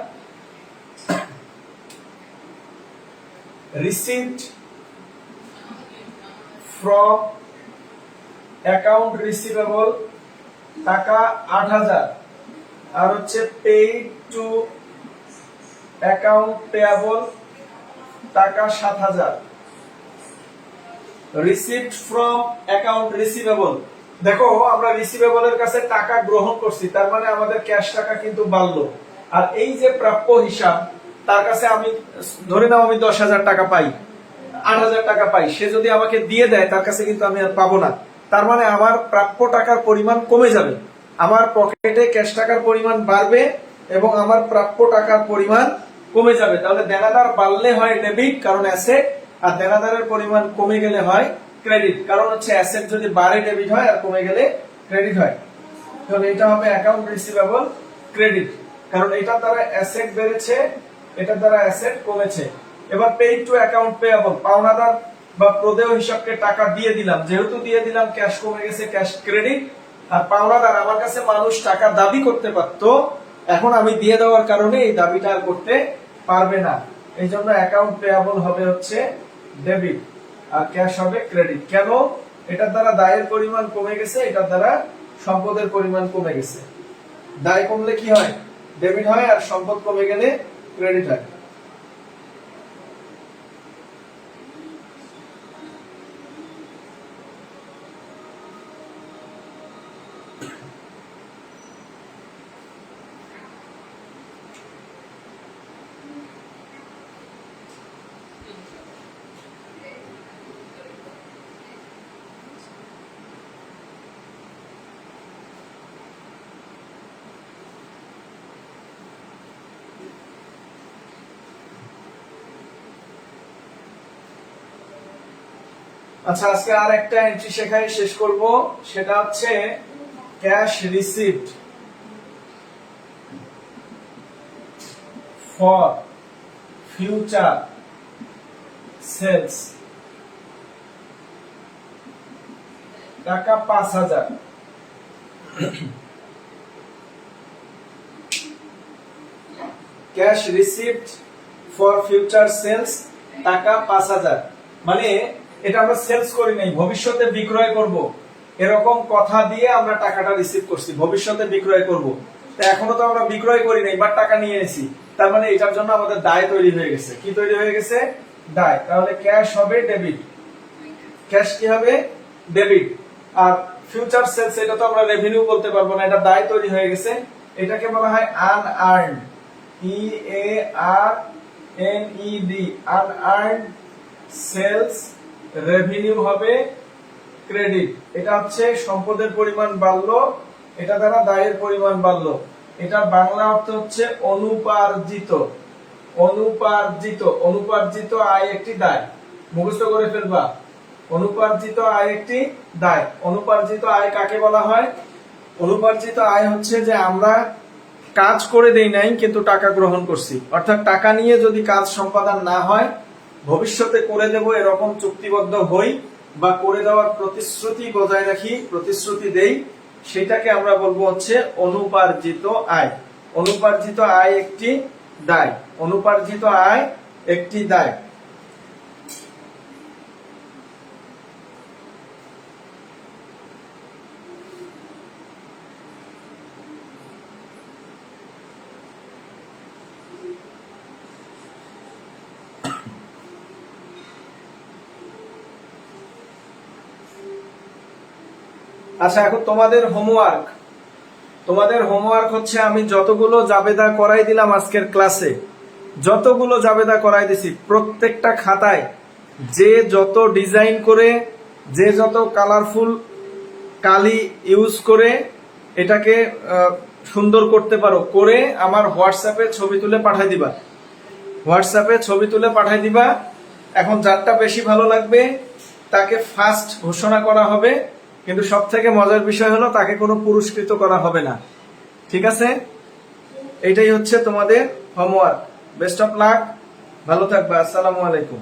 S1: রিসিভড ফ্রম অ্যাকাউন্ট রিসিভেবল টাকা 8,000, আর হচ্ছে পেইড টু অ্যাকাউন্ট পেয়াবল টাকা 7,000। রিসিভড ফ্রম অ্যাকাউন্ট রিসিভেবল, দেখো আমরা রিসিভেবলের কাছে টাকা গ্রহণ করছি, তার মানে আমাদের ক্যাশ টাকা কিন্তু বাড়লো। আর এই যে প্রাপ্য হিসাব, তার কাছে আমি ধরে নাও আমি 10,000 টাকা পাই, 8,000 টাকা পাই, সে যদি আমাকে দিয়ে দেয় তার কাছে কিন্তু আমি আর পাবো না। তার মানে আমার প্রাপ্য টাকার পরিমাণ কমে যাবে, আমার পকেটে ক্যাশ টাকার পরিমাণ বাড়বে এবং আমার প্রাপ্য টাকার পরিমাণ কমে যাবে। তাহলে দেনাদার বাড়লে হয় ডেবিট, কারণ অ্যাসেট, আর দেনাদারের পরিমাণ কমে গেলে হয় ক্রেডিট, কারণ হচ্ছে অ্যাসেট যদি বাড়ে ডেবিট হয় আর কমে গেলে ক্রেডিট হয়। তাহলে এটা হবে অ্যাকাউন্ট রিসিভেবল ক্রেডিট, কারণ এটার দ্বারা অ্যাসেট বেড়েছে, এটার দ্বারা অ্যাসেট কমেছে। এবার পেইড টু অ্যাকাউন্ট পেয়াবল, পাওনাদার বা প্রদেয় হিসাবকে টাকা দিয়ে দিলাম, যেহেতু দিয়ে দিলাম ক্যাশ কমে গেছে, ক্যাশ ক্রেডিট। আর পাওনাদার, আমার কাছে মানুষ টাকা দাবি করতে পারতো, এখন আমি দিয়ে দেওয়ার কারণে এই দাবিটা আর করতে পারবে না, এই জন্য অ্যাকাউন্ট পেয়াবল হবে হচ্ছে ডেবিট আর ক্যাশ হবে ক্রেডিট। কেন? এটার দ্বারা দায়ের পরিমাণ কমে গেছে, এটার দ্বারা সম্পদের পরিমাণ কমে গেছে। দায় কমলে কি হয়? ডেবিট হয়, আর সম্পদ কমে গেলে ক্রেডিট হয়। আচ্ছা, আজকে আর একটা এন্ট্রি শেখায় শেষ করব, সেটা হচ্ছে cash received for future sales টাকা 5,000। Cash received for future sales টাকা 5,000, মানে এটা আমরা সেলস করি নাই, ভবিষ্যতে বিক্রয় করব, এরকম কথা দিয়ে আমরা টাকাটা রিসিভ করছি, ভবিষ্যতে বিক্রয় করব। তা এখনো তো আমরা বিক্রয় করি নাই, বাট টাকা নিয়ে এসেছি, তার মানে এটার জন্য আমাদের দায় তৈরি হয়ে গেছে। কি তৈরি হয়ে গেছে? দায়। তাহলে ক্যাশ হবে ডেবিট, ক্যাশ কি হবে? ডেবিট। আর ফিউচার সেলস, এটা তো আমরা রেভিনিউ বলতে পারবো না, এটা দায় তৈরি হয়ে গেছে, এটাকে বলা হয় unearned, EARNED, unearned sales revenue হবে ক্রেডিট। এটা হচ্ছে সম্পদের পরিমাণ বাড়লো, এটা দ্বারা দায়ের পরিমাণ বাড়লো। এটা বাংলা অর্থ হচ্ছে অনুপার্জিত। অনুপার্জিত, অনুপার্জিত আয় একটি দায়, মুখস্থ করে ফেলবা। অনুপার্জিত আয় একটি দায়। অনুপার্জিত আয় কাকে বলা হয়? অনুপার্জিত আয় হচ্ছে যে আমরা কাজ করে দেই নাই কিন্তু টাকা গ্রহণ করছি, অর্থাৎ টাকা নিয়ে যদি কাজ সম্পাদন না হয়, ভবিষ্যতে করে দেব এরকম চুক্তিবদ্ধ হই বা করে দেওয়ার প্রতিশ্রুতি বজায় রাখি, প্রতিশ্রুতি দেই, সেটাকে আমরা বলবো হচ্ছে অনুপার্জিত আয়। অনুপার্জিত আয় একটি দায়। অনুপার্জিত আয় একটি দায়। আচ্ছা, এখন তোমাদের হোমওয়ার্ক হচ্ছে আমি যতগুলো জাবেদা করাই দিলাম আজকের ক্লাসে, যতগুলো জাবেদা করাই দিছি প্রত্যেকটা খাতায় যে যত ডিজাইন করে, যে যত কালারফুল কালি ইউজ করে এটাকে সুন্দর করতে পারো, করে আমার হোয়াটসঅ্যাপে ছবি তুলে পাঠাই দিবা। এখন যারটা বেশি ভালো লাগবে তাকে ফার্স্ট ঘোষণা করা হবে, কিন্তু সব থেকে মজার বিষয় হলো তাকে কোনো পুরস্কৃত করা হবে না। ঠিক আছে, এইটাই হচ্ছে তোমাদের হোমওয়ার্ক। বেস্ট অফ লাক, ভালো থাকবে। আসসালামু আলাইকুম।